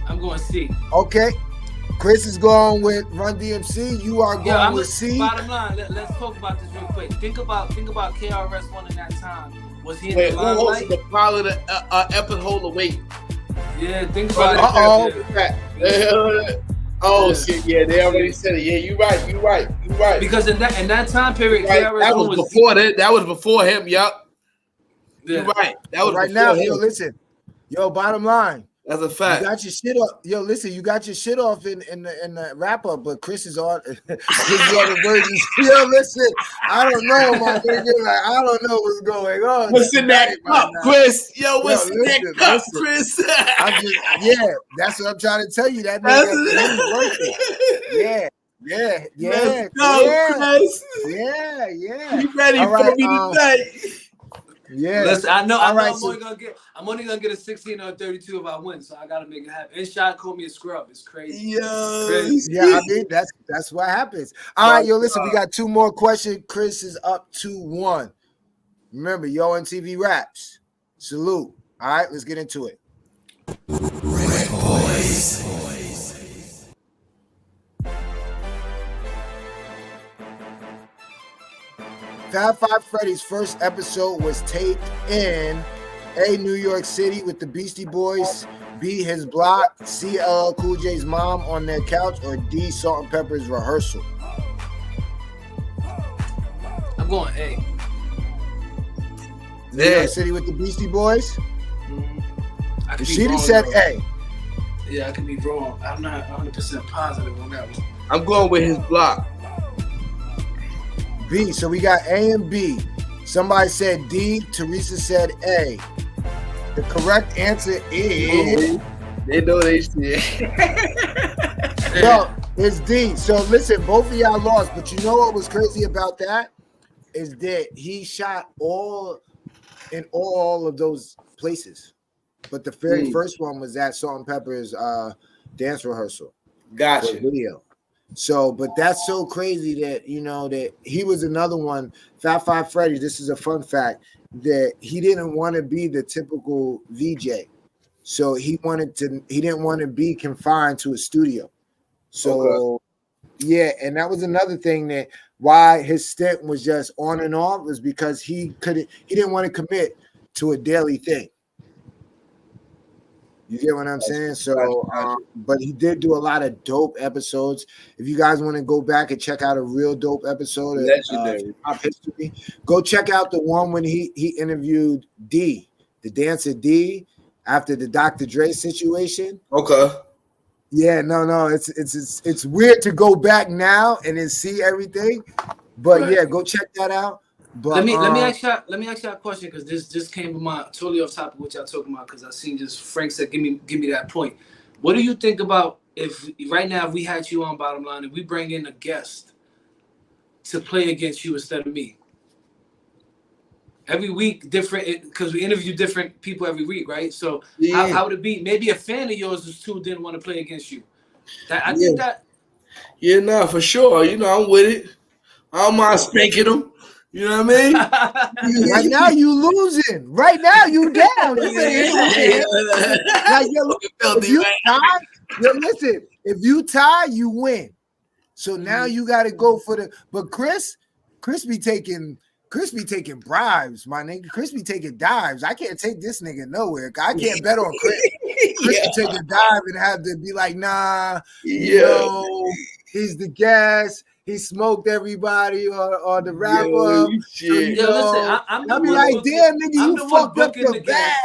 I'm going C. Okay. Chris is going with Run DMC. You are going with C. Bottom line, let's talk about this real quick. Think about KRS-One in that time. Was he in the limelight? Who hosted the pilot episode? Wait. Yeah, think about it. Oh shit! Yeah, they already said it. Yeah, you're right. Because in that time period, KRS-One that was before that. That was before him. Yup. Yeah. You're right. That was right now. Him. Yo, Bottom Line. That's a fact. You got your shit off. Yo, listen, you got your shit off in the wrap up, but Chris is on. Chris is on the version. Yo, listen, I don't know, my nigga. Like, I don't know what's going on. What's in that cup, Chris? Yo, what's in that cup, Chris? That's what I'm trying to tell you. That nigga, yeah. Chris. Yeah. You ready for me tonight? Yeah. Listen, I know. Right, I'm only gonna get a 16 or a 32 if I win, so I gotta make it happen. And Shot called me a scrub. It's crazy. Yeah, I mean that's what happens. All right, yo, listen, we got 2 more questions. Chris is up 2-1. Remember, Yo MTV Raps. Salute. All right, let's get into it. RecBoys. Fab Five Freddy's first episode was taped in A, New York City with the Beastie Boys, B, his block, C, LL Cool J's mom on their couch, or D, Salt and Pepper's rehearsal? I'm going A. New York City with the Beastie Boys? Mm-hmm. She said A. Yeah, I could be wrong. I'm not 100% positive on that one. I'm going with his block. B. So we got A and B. Somebody said D. Teresa said A. The correct answer is. They know they shit. No, it's D. So listen, both of y'all lost, but you know what was crazy about that is that he shot in all of those places, but the very first one was at Salt and Pepper's dance rehearsal. Gotcha. Video. So, but that's so crazy that you know that he was another one. Fat Five Freddy. This is a fun fact that he didn't want to be the typical VJ. So he wanted to. He didn't want to be confined to a studio. So yeah, and that was another thing that why his stint was just on and off was because he couldn't. He didn't want to commit to a daily thing. You get what I'm saying? So, but he did do a lot of dope episodes. If you guys want to go back and check out a real dope episode of hip-hop history, go check out the one when he interviewed D, the dancer D, after the Dr. Dre situation. Okay. Yeah, no, it's weird to go back now and then see everything, but yeah, go check that out. But let me ask you a question because this just came to mind totally off topic what y'all talking about because I seen just Frank said give me that point. What do you think about if right now if we had you on Bottom Line and we bring in a guest to play against you instead of me? Every week different because we interview different people every week, right? So how would it be? Maybe a fan of yours is too didn't want to play against you. I think that. Yeah, no, for sure. You know, I'm with it. I don't mind spanking them. You know what I mean? Right now you losing. Right now you down. You like if you tie, listen. If you tie, you win. So now you got to go for the. But Chris be taking bribes, my nigga. Chris be taking dives. I can't take this nigga nowhere. I can't bet on Chris. Chris can take a dive and have to be like, nah, you know, he's the gas. He smoked everybody or the rapper. Listen, I'll be like, damn, nigga, you fucked up the bag.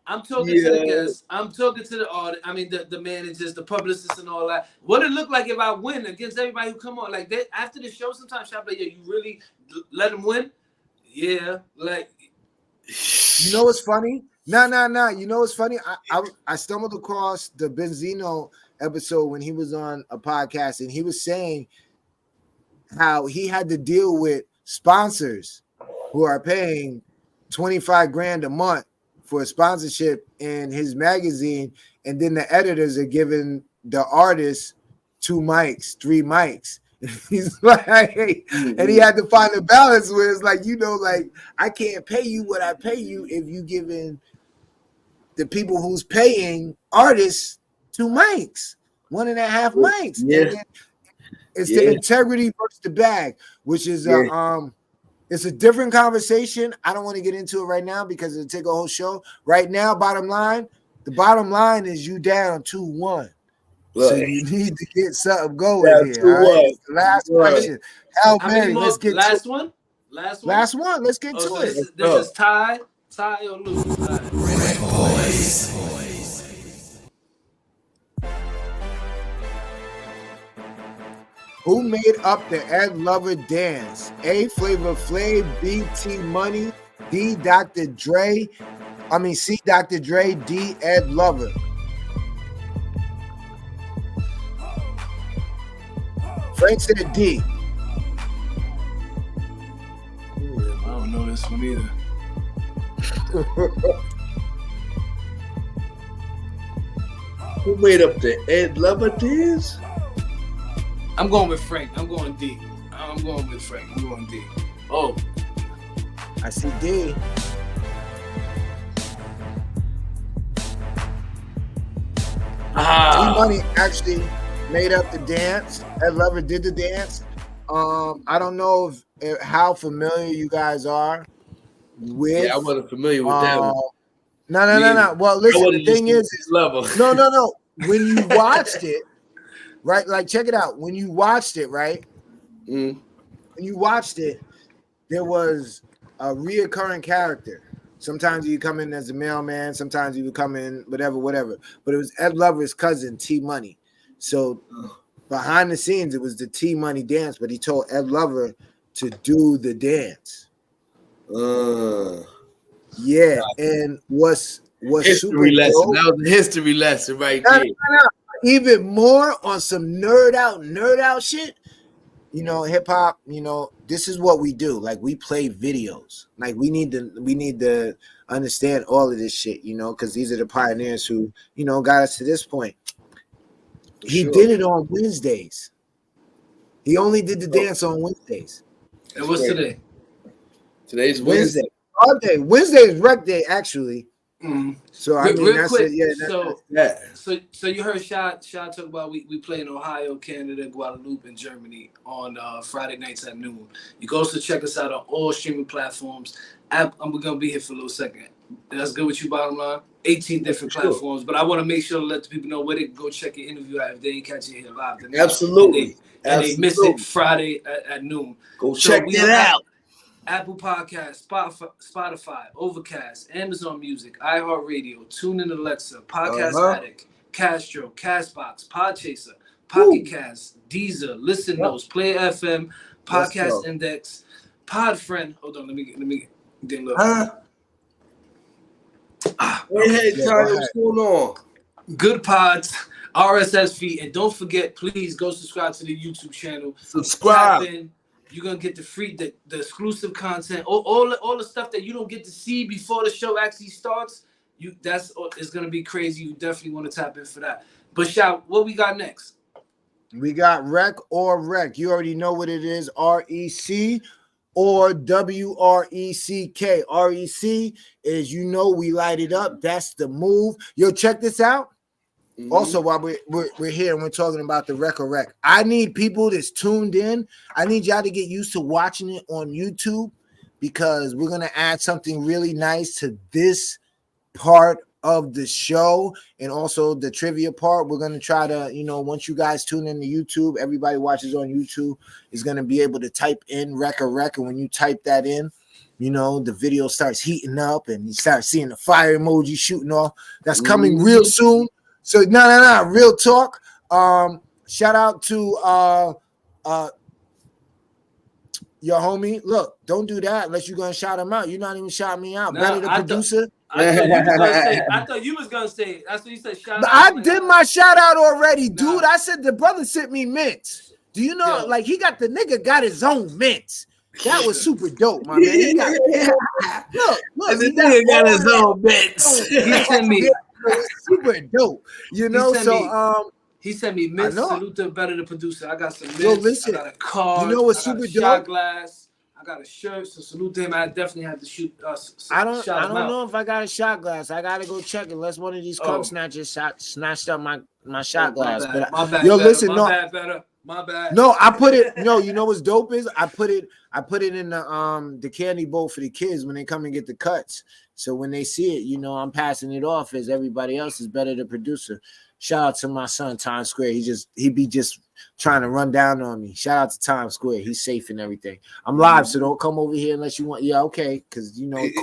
I'm talking to the guests. I'm talking to the audience. I mean, the managers, the publicists, and all that. What it look like if I win against everybody who come on? Like that after the show, sometimes I'll be like, you really let them win? Yeah, like. You know what's funny? No. You know what's funny? I stumbled across the Benzino episode when he was on a podcast, and he was saying how he had to deal with sponsors who are paying 25 grand a month for a sponsorship in his magazine, and then the editors are giving the artist 2 mics, 3 mics. He's like, and he had to find a balance where it's like, you know, like I can't pay you what I pay you if you giving the people who's paying artists 2 mics, 1.5 mics. Yeah. It's the integrity versus the bag, which is it's a different conversation. I don't want to get into it right now because it'll take a whole show. Right now, the bottom line is you down 2-1. So you need to get something going here. All right? Last question. Hal Berry, let's get last to one. Last one. Let's get to it. This is tie or lose. RecBoys. Who made up the Ed Lover dance? A, Flavor Flav, B, T Money, D, Dr. Dre. C, Dr. Dre, D, Ed Lover. Frank said D. I don't know this one either. Who made up the Ed Lover dance? I'm going with Frank. I'm going D. I'm going with Frank. I'm going D. Oh. I see D. T-Money actually made up the dance. Ed Lover did the dance. I don't know how familiar you guys are with. Yeah, I wasn't familiar with that one. No. Well, listen, the thing is Lover. No. When you watched it, right? Like, check it out. When you watched it, right? When you watched it, there was a reoccurring character. Sometimes you come in as a mailman. Sometimes you would come in whatever. But it was Ed Lover's cousin, T Money. So behind the scenes, it was the T Money dance, but he told Ed Lover to do the dance. Yeah, and what's super lesson. dope, that was a history lesson right there. No. Even more on some nerd out shit. You know, hip hop. You know, this is what we do. Like, we play videos. Like, we need to understand all of this shit. You know, because these are the pioneers who got us to this point. He did it on Wednesdays. He only did the dance on Wednesdays. And what's today? Today's Wednesday. Wednesday is rec day, actually. Mm-hmm. So I mean, that's quick, it. Yeah, So you heard Shad talk about we play in Ohio, Canada, Guadeloupe, and Germany on Friday nights at noon. You can also check us out on all streaming platforms. We're gonna be here for a little second. That's good with you, bottom line. 18 different platforms, but I want to make sure to let the people know where they can go check your interview out if they ain't catching it here live. Absolutely. And they miss it Friday at noon. Go check it out. Apple Podcasts, Spotify, Overcast, Amazon Music, iHeartRadio, TuneIn Alexa, Podcast Addict, Castro, Castbox, Podchaser, Pocket Cast, Deezer, Listen Notes, Play FM, Podcast Index, Podfriend. Hold on, let me get a little. What's going on? Good Pods, RSS feed, and don't forget, please go subscribe to the YouTube channel. Subscribe. You're gonna get the exclusive content, all the stuff that you don't get to see before the show actually starts. It's gonna be crazy. You definitely want to tap in for that. But shout, what we got next? We got Rec or Rec. You already know what it is. REC or WRECK. REC is, we light it up. That's the move. Yo, check this out. Mm-hmm. Also, while we're here and we're talking about the Rec or Rec, I need people that's tuned in. I need y'all to get used to watching it on YouTube, because we're gonna add something really nice to this part of the show, and also the trivia part. We're gonna try to, once you guys tune in to YouTube, everybody watches on YouTube is gonna be able to type in Rec or Rec, and when you type that in, the video starts heating up and you start seeing the fire emoji shooting off. That's coming real soon. So real talk. Shout out to your homie. Look, don't do that unless you're gonna shout him out. You're not even shouting me out. Better the producer. I thought you was gonna say it. That's what you said. Shout out. I did my shout out already, dude. I said the brother sent me mints. Do you know? Like, the nigga got his own mints. That was super dope, my man. He got, look, the nigga got his own mints. He sent me. Super dope, He sent me mints. Salute to Better the producer. I got some mints. Yo, listen, I got a card. What's super dope? Shot glass. I got a shirt. So salute to him. I definitely had to shoot us. I don't know if I got a shot glass. I gotta go check it. Unless one of these cum snatchers snatched up my shot glass. My bad. Listen, my bad. No, I put it. No, you know what's dope is I put it in the candy bowl for the kids when they come and get the cuts. So when they see it, I'm passing it off as everybody else is Better the producer. Shout out to my son Times Square. He be just trying to run down on me. Shout out to Times Square. He's safe and everything. I'm live, so don't come over here unless you want. Yeah, okay, because it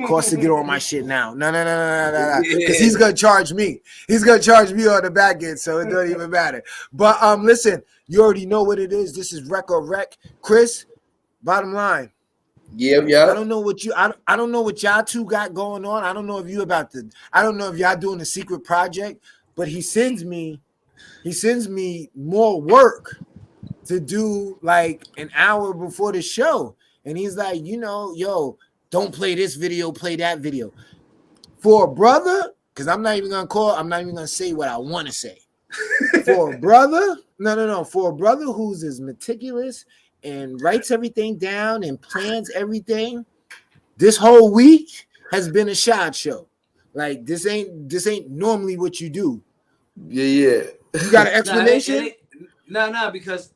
costs to get on my shit now. No, because he's gonna charge me. He's gonna charge me on the back end, so it don't even matter. But listen, you already know what it is. This is Rec or Rec. Chris, bottom line. Yeah. I don't know what I don't know what y'all two got going on. I don't know if y'all doing a secret project, but he sends me more work to do like an hour before the show. And he's like, don't play this video, play that video. For a brother, because I'm not even gonna say what I want to say. For a brother, no. For a brother who's as meticulous and writes everything down and plans everything, this whole week has been a shot show. Like, this ain't normally what you do. Yeah. You got an explanation? No, because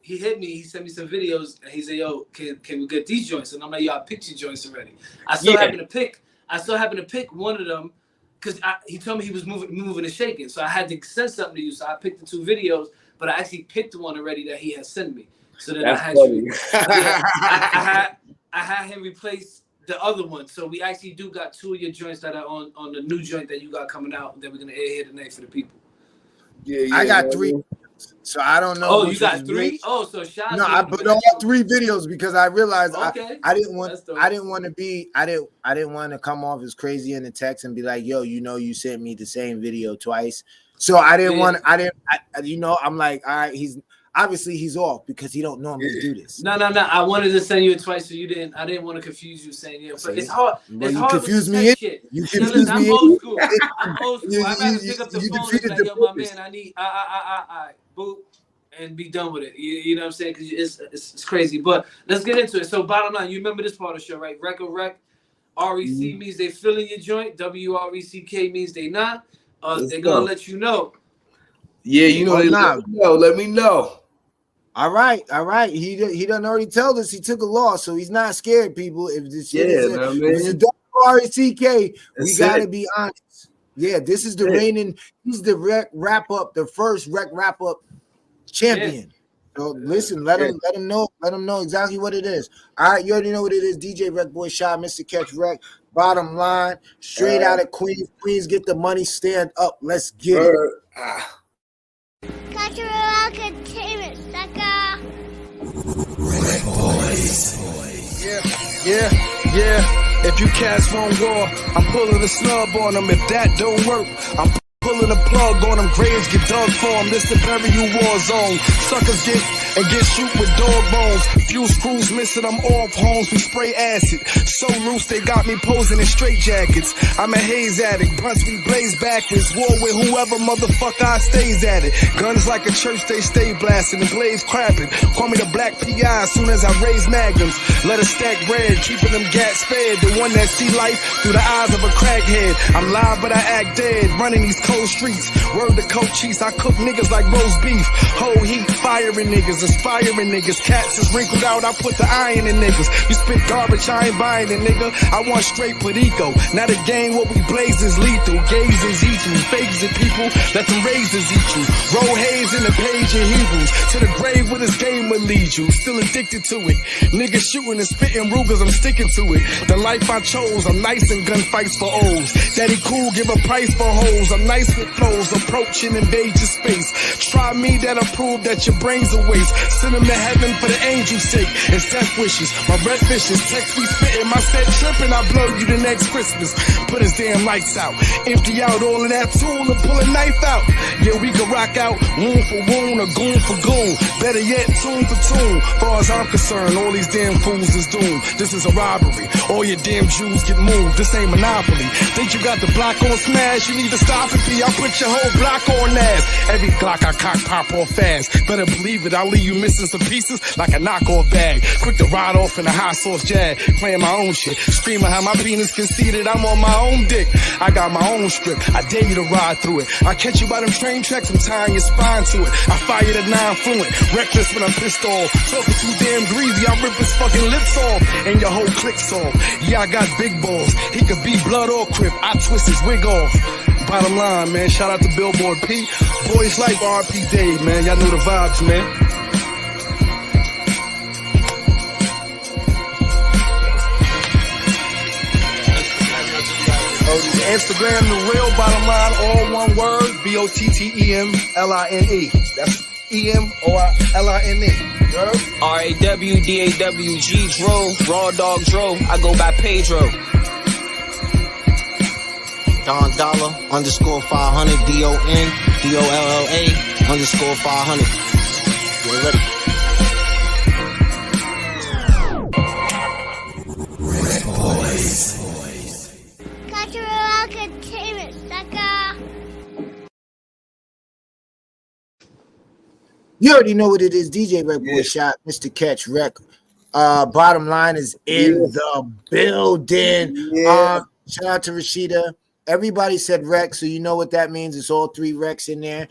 he hit me. He sent me some videos, and he said, "Yo, can we get these joints?" And I'm like, "Yo, I picked your joints already." I still happen to pick one of them because he told me he was moving and shaking, so I had to send something to you. So I picked the 2 videos, but I actually picked the one already that he had sent me. So then I had him replace the other one. So we actually do got 2 of your joints that are on the new joint that you got coming out that we're gonna air here tonight for the people. Yeah. I got 3, so I don't know. Oh, you got 3? Oh, so shout. No, I put all 3 videos because I realized I didn't want to come off as crazy in the text and be like, yo, you sent me the same video twice. So I didn't want. I'm like, all right, he's off because he don't normally do this. No. I wanted to send you it twice, so you didn't. I didn't want to confuse you saying but it's hard. It's hard. Confuse me. You confuse me. I'm old school. I gotta pick up the phone and be like, yo, my man, I need. Boop. and be done with it. You know what I'm saying? Because it's crazy. But let's get into it. So bottom line, you remember this part of the show, right? Rec or rec. REC means they filling your joint. WRECK means they not. They're gonna let you know. Yeah, you know, let me know. All right. He done already told us he took a loss, so he's not scared, people. If this shit is if it's a WRECK, we gotta be honest. Yeah, this is the reigning. He's the wrap up, the first wrap up champion. So listen, let him know exactly what it is. All right, you already know what it is. DJ RecBoy Shot, Mr. Catch Rec, bottom line, straight out of Queens. Queens get the money, stand up. Let's get it. Cultural entertainment, sucker. RecBoys. Yeah. If you cats won't war, I'm pulling a snub on them. If that don't work, I'm pulling a plug on them. Graves get dug for them. This the burial war zone. Suckers get shoot with dog bones. Few screws missing, I'm off homes. We spray acid. So loose they got me posing in straight jackets. I'm a haze addict. Blunts we blaze backwards. War with whoever motherfucker I stays at it. Guns like a church, they stay blasting. The blades crapping. Call me the black PI as soon as I raise magnums. Let us stack bread, keeping them gats fed. The one that see life through the eyes of a crackhead. I'm live but I act dead. Running these cold streets. Word to coach cheese. I cook niggas like roast beef. Whole heat, firing niggas. Inspiring niggas, cats is wrinkled out, I put the iron in niggas. You spit garbage, I ain't buying it, nigga. I want straight Perico. Now the game, what we blaze is lethal. Gazers eat you, fakes it, people. Let them razors eat you. Roll haze in the page in Hebrews. To the grave where this game will lead you. Still addicted to it. Niggas shooting and spitting Rugers, I'm sticking to it. The life I chose, I'm nice in gunfights for O's. Daddy cool, give a price for hoes. I'm nice with flows, approaching invade your space. Try me, that'll prove that your brain's a waste. Send them to heaven for the angel's sake. It's death wishes. My red fishes text me spitting. My set tripping. I blow you the next Christmas. Put his damn lights out. Empty out all of that tool and pull a knife out. Yeah, we can rock out wound for wound or goon for goon. Better yet, tune for tune. Far as I'm concerned, all these damn fools is doomed. This is a robbery. All your damn Jews get moved. This ain't Monopoly. Think you got the block on smash? You need to stop it, B. I'll put your whole block on ass. Every Glock I cock pop off fast. Better believe it. I'll leave you missing some pieces like a knockoff bag. Quick to ride off in a high sauce jag. Playing my own shit. Screaming how my penis conceited. I'm on my own dick. I got my own script. I dare you to ride through it. I catch you by them train tracks and tying your spine to it. I fire the 9 fluent. Reckless when I'm pissed off. Talking too damn greasy. I rip his fucking lips off. And your whole click's off. Yeah, I got big balls. He could be blood or crip. I twist his wig off. Bottom line, man. Shout out to Billboard P. Boys like RP Dave, man. Y'all know the vibes, man. Instagram, the real bottom line, all one word, BOTTEMLINE. That's EMORLINE. RAWDAWG Dro, Raw Dog Dro. I go by Pedro. Don Dollar _500 DONDOLLA _500. You ready? RecBoys. Cultural entertainment, sucker. You already know what it is. DJ RecBoy Shot, Mr. Catch Rec. Bottom line is in the building. Shout out to Rashida. Everybody said Rec, so you know what that means. It's all 3 Recs in there.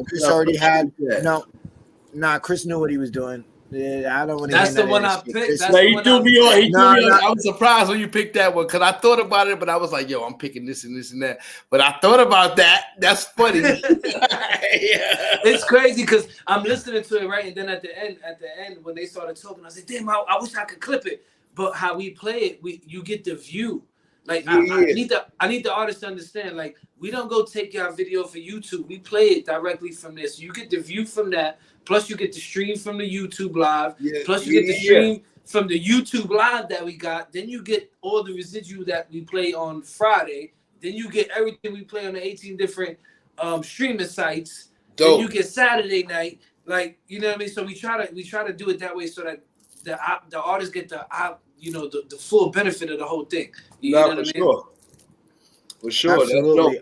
Chris already had Chris knew what he was doing. Yeah, I don't want to. That's the one I picked. He threw me on. I was surprised when you picked that one because I thought about it, but I was like, "Yo, I'm picking this and this and that." But I thought about that. That's funny. It's crazy because I'm listening to it right, and then at the end, when they started talking, I said, "Damn, I wish I could clip it." But how we play it, you get the view. Like I need the artist to understand. Like we don't go take your video for YouTube. We play it directly from there, so you get the view from that. Plus, you get the stream from the YouTube live. Plus, you get the stream from the YouTube live that we got. Then you get all the residual that we play on Friday. Then you get everything we play on the 18 different streaming sites. Dope. Then you get Saturday night. Like, you know what I mean? So we try to do it that way so that the artists get the full benefit of the whole thing. You know what I mean? For sure. Absolutely.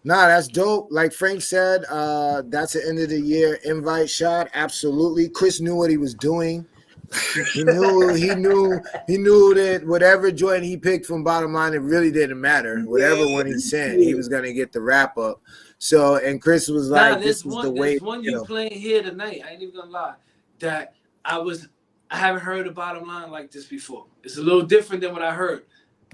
Nah, that's dope. Like Frank said, that's the end of the year invite shot. Absolutely. Chris knew what he was doing. He knew that whatever joint he picked from BottemLine, it really didn't matter. Whatever one he sent, he was gonna get the wrap up. So, and Chris was like, "This is the way." There's one you playing here tonight. I ain't even gonna lie. That I haven't heard a BottemLine like this before. It's a little different than what I heard,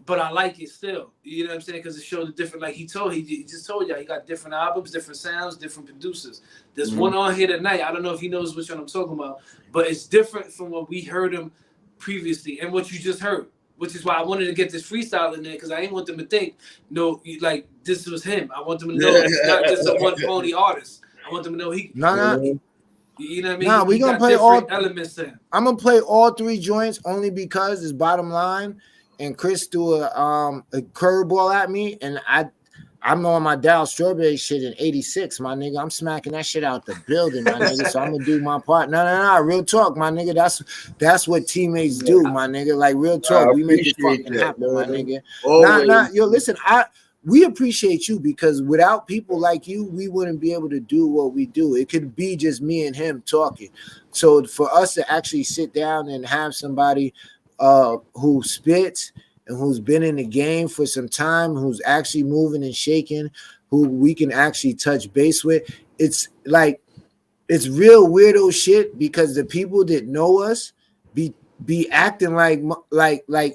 but I like it still. You know what I'm saying? Because it showed a different. Like he just told y'all, he got different albums, different sounds, different producers. There's one on here tonight. I don't know if he knows which one I'm talking about, but it's different from what we heard him previously and what you just heard. Which is why I wanted to get this freestyle in there, because I didn't want them to think, no, like this was him. I want them to know he's not just a one pony artist. I want them to know he. No. You know what I mean? Nah, we gonna play all elements in. I'm gonna play all 3 joints only because it's BottemLine, and Chris threw a curveball at me, and I'm on my Dow Strawberry shit in 86, my nigga. I'm smacking that shit out the building, my nigga. So I'm gonna do my part. No. Real talk, my nigga. That's what teammates do, my nigga. Like real talk. We make it fucking happen, my nigga. Yo, listen, we appreciate you, because without people like you, we wouldn't be able to do what we do. It could be just me and him talking. So for us to actually sit down and have somebody who spits and who's been in the game for some time, who's actually moving and shaking, who we can actually touch base with. It's like, it's real weirdo shit, because the people that know us be acting like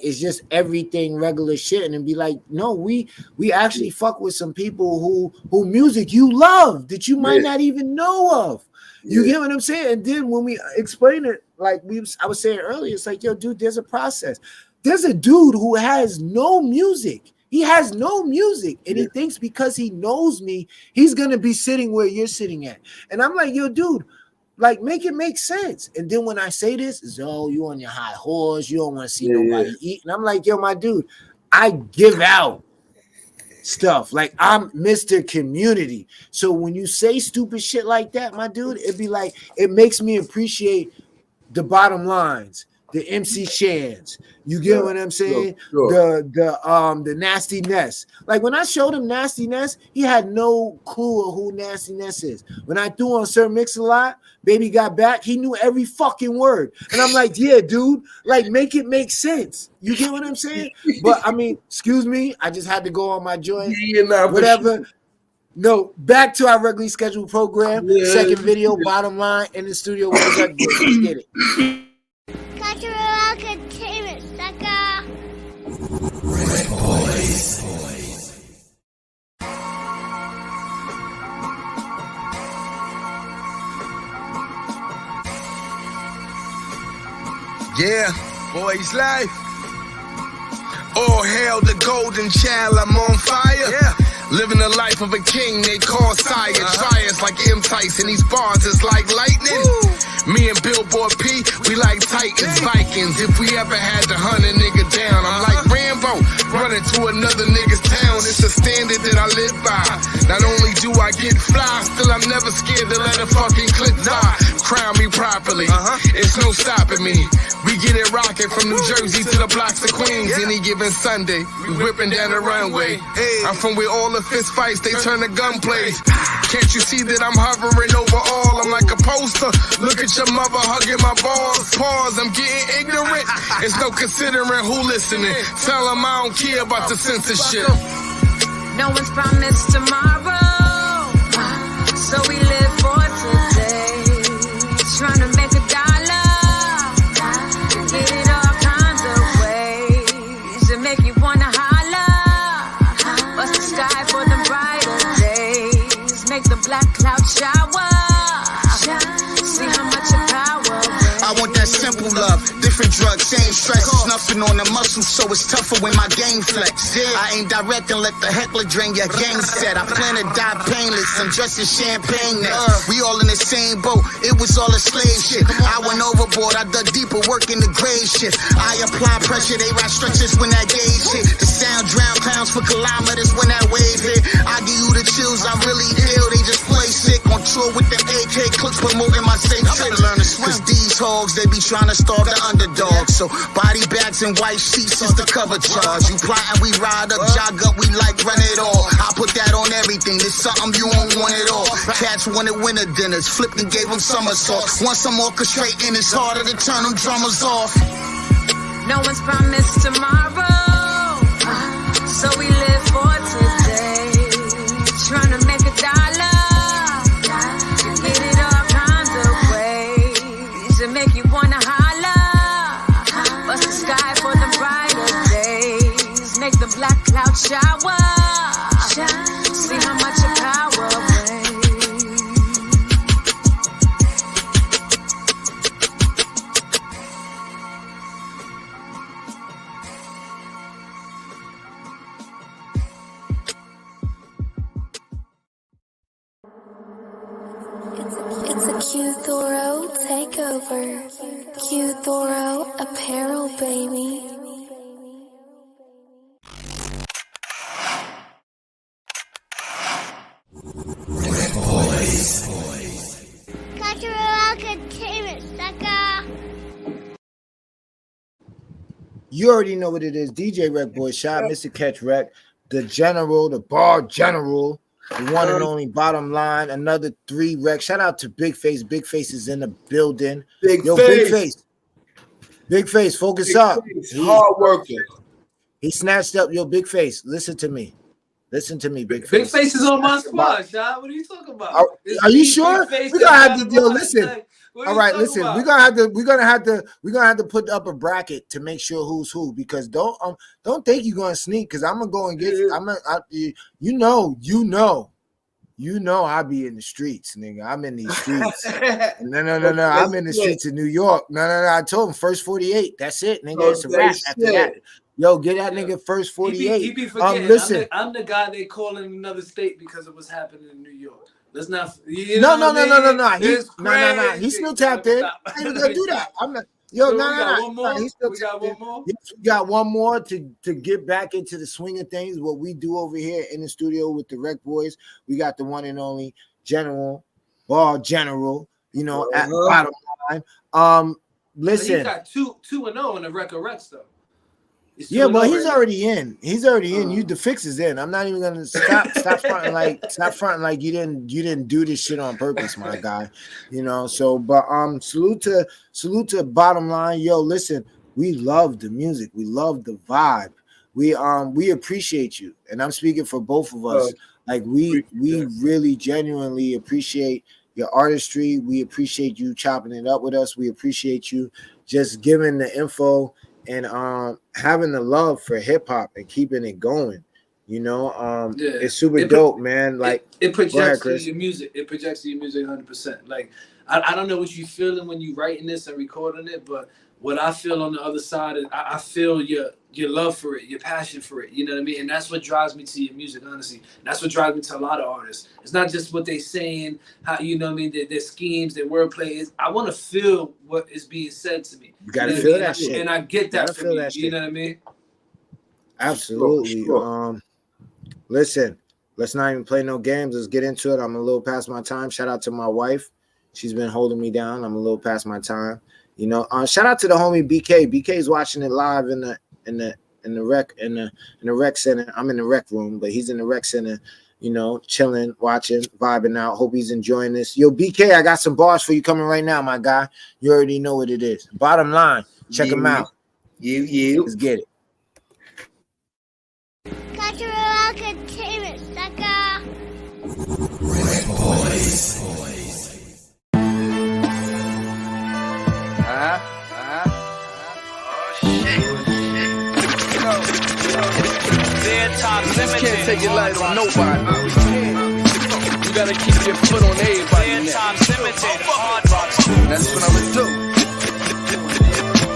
it's just everything regular shit, and then be like, no, we actually fuck with some people who music you love that you might not even know of. You get what I'm saying? And then when we explain it, like I was saying earlier, it's like, yo, dude, there's a process. There's a dude who has no music. He has no music, and he thinks because he knows me, he's gonna be sitting where you're sitting at. And I'm like, yo, dude, like, make it make sense. And then when I say this, is you on your high horse, you don't want to see nobody eat. And I'm like, yo, my dude, I give out stuff. Like, I'm Mr. Community. So when you say stupid shit like that, my dude, it'd be like, it makes me appreciate the BottemLines, the MC Shans. You get what I'm saying? Sure. The Nasty Ness. Like when I showed him Nasty Ness, he had no clue of who Nasty Ness is. When I threw on Sir Mix-a-Lot, Baby Got Back, he knew every fucking word. And I'm like, yeah, dude, like make it make sense. You get what I'm saying? But I mean, excuse me, I just had to go on my joint. Whatever. No, back to our regularly scheduled program. Second video, BottemLine in the studio with the RecBoys. Let's get it. Yeah, boys life. All hail the golden child, I'm on fire. Yeah. Living the life of a king, they call sire. Triers like M. Tyson, these bars is like lightning. Me and Billboard P, we like Titans, Vikings. If we ever had to hunt a nigga down, I'm like Rambo, running to another nigga's town. It's a standard that I live by. Not only do I get fly, still I'm never scared to let a fucking clip fly. Crown me properly, it's no stopping me. We get it rocking from New Jersey to the blocks of Queens. Any given Sunday, we whipping down the runway. I'm from where all the fist fights, they turn to gunplays. Can't you see that I'm hovering over all? I'm like a poster. Look at your mother hugging my balls. Pause, I'm getting ignorant. It's no considering who listening. Tell them I don't care about the censorship. No one's promised tomorrow, so we live for today. Trying to make a dollar, get it all kinds of ways to make you wanna holler. Bust the sky for them brighter days, make the black cloud shower. See how much your power brings. I want that simple love, different drugs, same stress. Snuffing on the muscle, so it's tougher when my game flex. I ain't direct and let the heckler drain your game set. I plan to die painless, I'm dressed in champagne next. We all in the same boat, it was all a slave shit. I went overboard, I dug deeper, work in the grave shit. I apply pressure, they ride stretchers when that gauge hit. The sound drown clowns for kilometers when that wave hit. I give you the chills, I'm really ill, they just play sick. On tour with them AK clips, promoting my safe trip. Cause these togs, they be trying to starve the underdog. So body bags and white sheets is the cover charge. You plotting, we ride up, jog up, we like run it all. I put that on everything, there's something you won't want it all. Cats wanted winter dinners, flipped and gave them somersaults. Once I'm orchestrating, it's harder to turn them drummers off. No one's promised tomorrow, so we live for today. Trying to make a dollar, get it all kinds of ways to make you wanna holler. Bust the sky for the brighter days, make the black cloud shower. See how much your power weighs. It's a Q Thoro takeover. Q Thoro apparel, baby. You already know what it is. DJ RecBoys, shot Mr. Catch Rec, the general, the bar general, the one and only bottom line. Another 3 Rec. Shout out to Big Face. Big Face is in the building. Big Face. Big Face, focus Big up. Face, hard worker. He snatched up your Big Face. Listen to me. Listen to me, Big Face. Big Face is on my squad, Shah. What are you talking about? Are you sure? We're gonna have to deal. Listen. All right, listen. We're gonna have to put up a bracket to make sure who's who, because don't think you're gonna sneak, because I'm gonna go and get. You know I be in the streets, nigga. I'm in these streets. No. I'm in the streets of New York. No. I told him first 48. That's it, nigga. It's a wrap after that. Yo, get that nigga first 48. He be forgetting. Listen, I'm the guy they call in another state because of what's happening in New York. Let's not. No. He's still tapped in. I ain't gonna do that. I'm not. Yo, no. He's still tapped in. Yes, we got one more to get back into the swing of things. What we do over here in the studio with the RecBoys, we got the one and only Bar General. You know, at bottom line. Listen, he got 2-0 in the Rec though. Yeah, but he's already in. He's already in. The fix is in. I'm not even gonna stop fronting like you didn't do this shit on purpose, my guy. You know. So, but salute to bottom line. Yo, listen, we love the music. We love the vibe. We appreciate you, and I'm speaking for both of us. Like we really genuinely appreciate your artistry. We appreciate you chopping it up with us. We appreciate you just giving the info and having the love for hip hop and keeping it going. You know, it's super dope, man. Like it projects to your music. It projects to your music 100%. Like I don't know what you feeling when you writing this and recording it, but what I feel on the other side is I feel your love for it, your passion for it. You know what I mean? And that's what drives me to your music, honestly. And that's what drives me to a lot of artists. It's not just what they saying, how, you know what I mean, their schemes, their wordplay is. I want to feel what is being said to me. You gotta feel that shit. And I get that from you. You know what I mean? Absolutely. Sure. Listen, let's not even play no games. Let's get into it. I'm a little past my time. Shout out to my wife. She's been holding me down. I'm a little past my time. You know, shout out to the homie BK. BK's watching it live in the rec center. I'm in the rec room, but he's in the rec center, you know, chilling, watching, vibing out. Hope he's enjoying this. Yo, BK, I got some bars for you coming right now, my guy. You already know what it is. Bottom line, check them out. Let's get it. Just can't take it light on nobody. You gotta keep your foot on everybody. That's what I would do.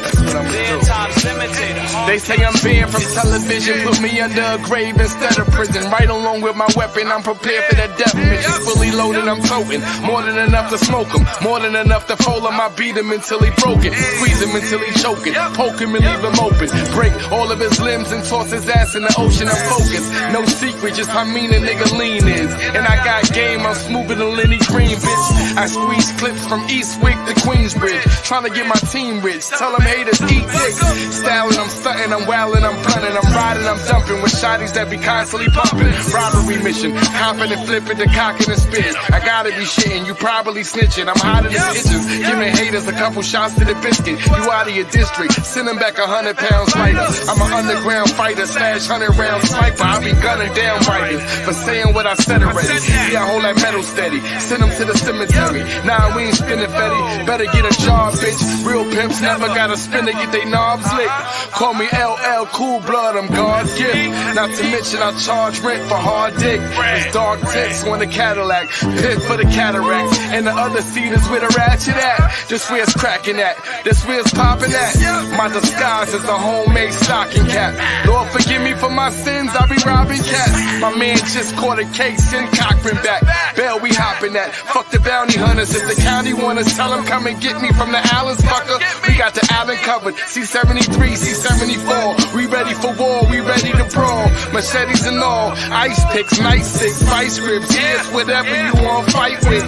That's what I'm Dead doing. times limited. They say I'm banned from television, put me under a grave instead of prison. Right along with my weapon, I'm prepared for that death mission. Fully loaded, I'm toting. More than enough to smoke him, more than enough to fold him. I beat him until he broken, squeeze him until he choking, poke him and leave him open. Break all of his limbs and toss his ass in the ocean. I'm focused, no secret, just how mean a nigga lean is. And I got game, I'm smoother than Lenny Green, bitch. I squeeze clips from Eastwick to Queensbridge, trying to get my team rich. Tell them haters eat dicks. Styling, I'm stunting, I'm wildin', I'm blunting, I'm riding, I'm dumping with shotties that be constantly pumping. Robbery mission, hopping and flipping, the cocking and spitting. I gotta be shitting, you probably snitching. I'm hotter than stitches, giving haters a couple shots to the biscuit. You out of your district, send them back 100 pounds lighter. I'm an underground fighter, slash 100-round sniper. I be gunning down writers for saying what I said already. Yeah, I hold that metal steady, send them to the cemetery. Nah, we ain't spinning fetty, better get a job, bitch. Real pimps never gotta spin to get they knobs licked. Call me LL Cool Blood, I'm God's gift. Not to mention I charge rent for hard dick. It's dark tits on the Cadillac, pit for the cataracts, and the other seat is where the ratchet at. This where it's cracking at, this where it's popping at. My disguise is a homemade stocking cap. Lord forgive me for my sins, I be robbing cats. My man just caught a case in Cochran back. Bail we hopping at, fuck the bounty hunters. If the county want us, tell them come and get me from the islands, fucker. We got the island covered, C-73, C-74. We ready for war, we ready to brawl. Machetes and all, ice picks, night six, vice grips. Yeah, it's whatever you want fight with.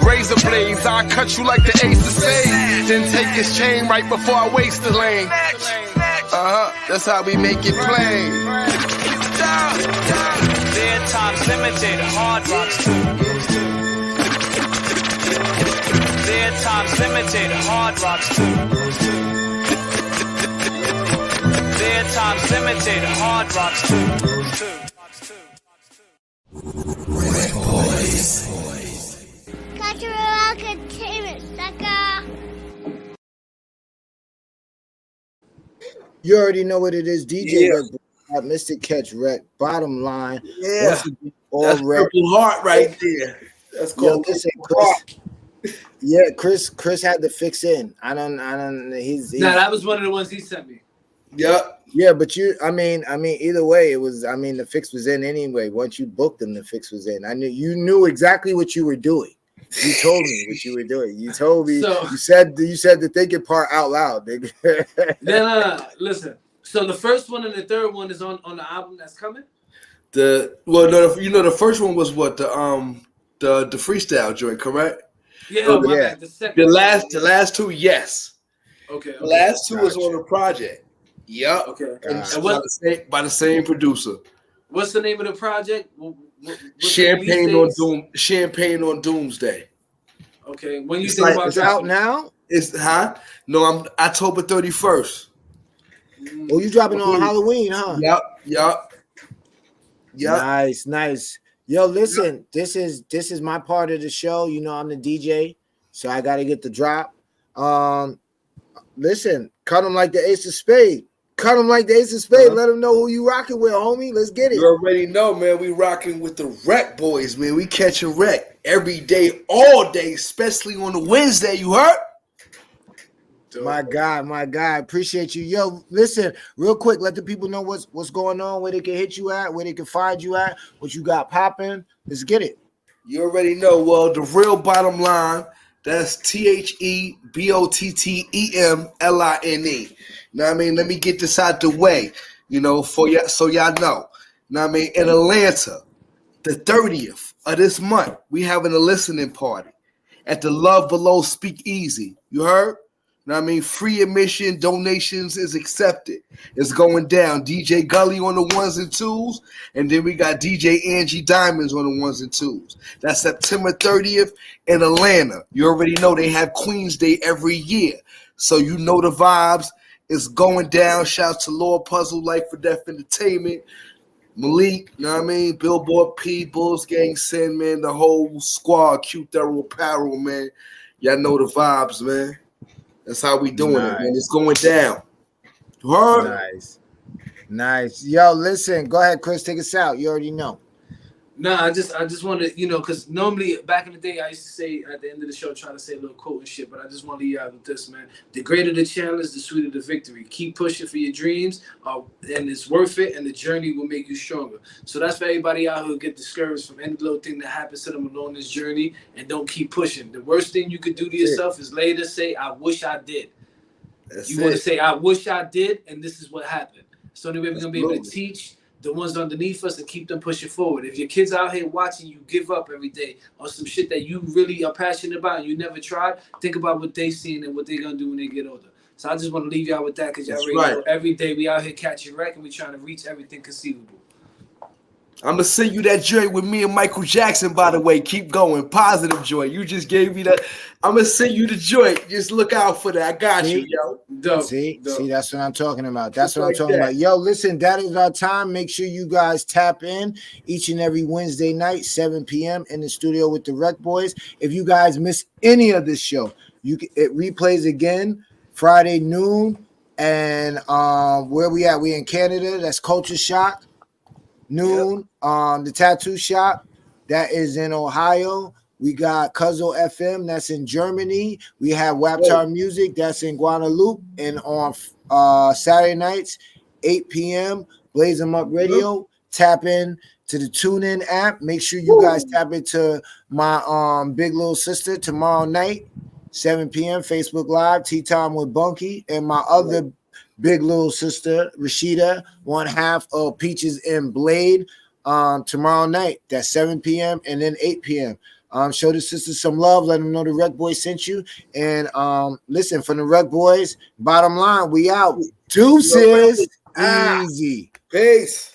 Razor blades, I'll cut you like the ace of spades. Then take his chain right before I waste the lane. That's how we make it plain. Dead times limited, hard rocks too. Dead times limited, hard rocks too. Dead times limited, hard rocks too. RecBoys. Cultural entertainment, sucker. You already know what it is, DJ Rec, Mr. Catch Rec, bottom line. Yeah, all that's Rec. Purple Heart right there. That's called Chris had the fix in. He's Nah, that was one of the ones he sent me. Yep. Yeah, but I mean, either way, it was. I mean, the fix was in anyway. Once you booked them, the fix was in. You knew exactly what you were doing. You told me what you were doing. You told me. So, you said the thinking part out loud, nigga. No. Listen. So the first one and the third one is on the album that's coming. The first one was what the freestyle joint, correct? Yeah. Bad. The second. The last two, yes. Okay. The last two is on the project. Yep. Okay. And by the same producer. What's the name of the project? Champagne on Doomsday. Okay. When you It's think like, about it's out now? It's No, I'm October 31st. Oh, you dropping on Halloween, huh? Yep. Nice. Yo, listen, this is my part of the show. You know, I'm the DJ, so I gotta get the drop. Listen, cut them like the ace of spade. Let them know who you rocking with, homie. Let's get it. You already know, man. We rocking with the RecBoys, man. We catching wreck every day, all day, especially on the Wednesday. You heard? My guy. Appreciate you. Yo, listen, real quick, let the people know what's going on, where they can hit you at, where they can find you at, what you got popping. Let's get it. You already know. Well, the real bottom line, that's TheBottemline. Know what I mean? Let me get this out the way, for y'all, so y'all know. Know what I mean? In Atlanta, the 30th of this month, we having a listening party at the Love Below Speakeasy. You heard? Know what I mean? Free admission, donations is accepted. It's going down. DJ Gully on the ones and twos, and then we got DJ Angie Diamonds on the ones and twos. That's September 30th in Atlanta. You already know they have Queen's Day every year, so you know the vibes. It's going down. Shouts to Lord Puzzle, Life for Death Entertainment, Malik, you know what I mean? Billboard P, Bulls Gang Sin, man, the whole squad, Q Thorough Apparel, man. Y'all know the vibes, man. That's how we doing it, man. It's going down. You heard? Nice. Yo, listen, go ahead, Chris, take us out. You already know. Nah, I just want to, because normally back in the day, I used to say at the end of the show, trying to say a little quote and shit, but I just want to leave you out with this, man. The greater the challenge, the sweeter the victory. Keep pushing for your dreams, and it's worth it, and the journey will make you stronger. So that's for everybody out who get discouraged from any little thing that happens to them along this journey, and don't keep pushing. The worst thing you could do to yourself is later say, I wish I did. You want to say, I wish I did, and this is what happened. So anyway, we're going to be able to teach the ones underneath us and keep them pushing forward. If your kids out here watching you give up every day on some shit that you really are passionate about and you never tried, think about what they seen and what they're going to do when they get older. So I just want to leave y'all with that because y'all already know every day we out here catching wreck and we trying to reach everything conceivable. I'm going to send you that joint with me and Michael Jackson, by the way. Keep going. Positive joint. You just gave me that. I'm going to send you the joint. Just look out for that. I got you, yo. Dope. See, that's what I'm talking about. That's what I'm talking about. Yo, listen, that is our time. Make sure you guys tap in each and every Wednesday night, 7 p.m. in the studio with the RecBoys. If you guys miss any of this show, it replays again Friday noon. And where we at? We in Canada. That's Culture Shock. Noon. The Tattoo Shop, that is in Ohio. We got Cuzzo FM, that's in Germany. We have Waptar Music, that's in Guadalupe. And on Saturday nights, 8 p.m., Blaze 'em Up Radio. Tap in to the TuneIn app. Make sure you guys tap into my big little sister tomorrow night, 7 p.m., Facebook Live, Tea Time with Bunky, and my other big little sister, Rashida, one half of Peaches and Blade, tomorrow night. That's 7 p.m. and then 8 p.m. Show the sisters some love. Let them know the RecBoys sent you. And listen, from the RecBoys, bottom line, we out. Deuces. Easy. Peace.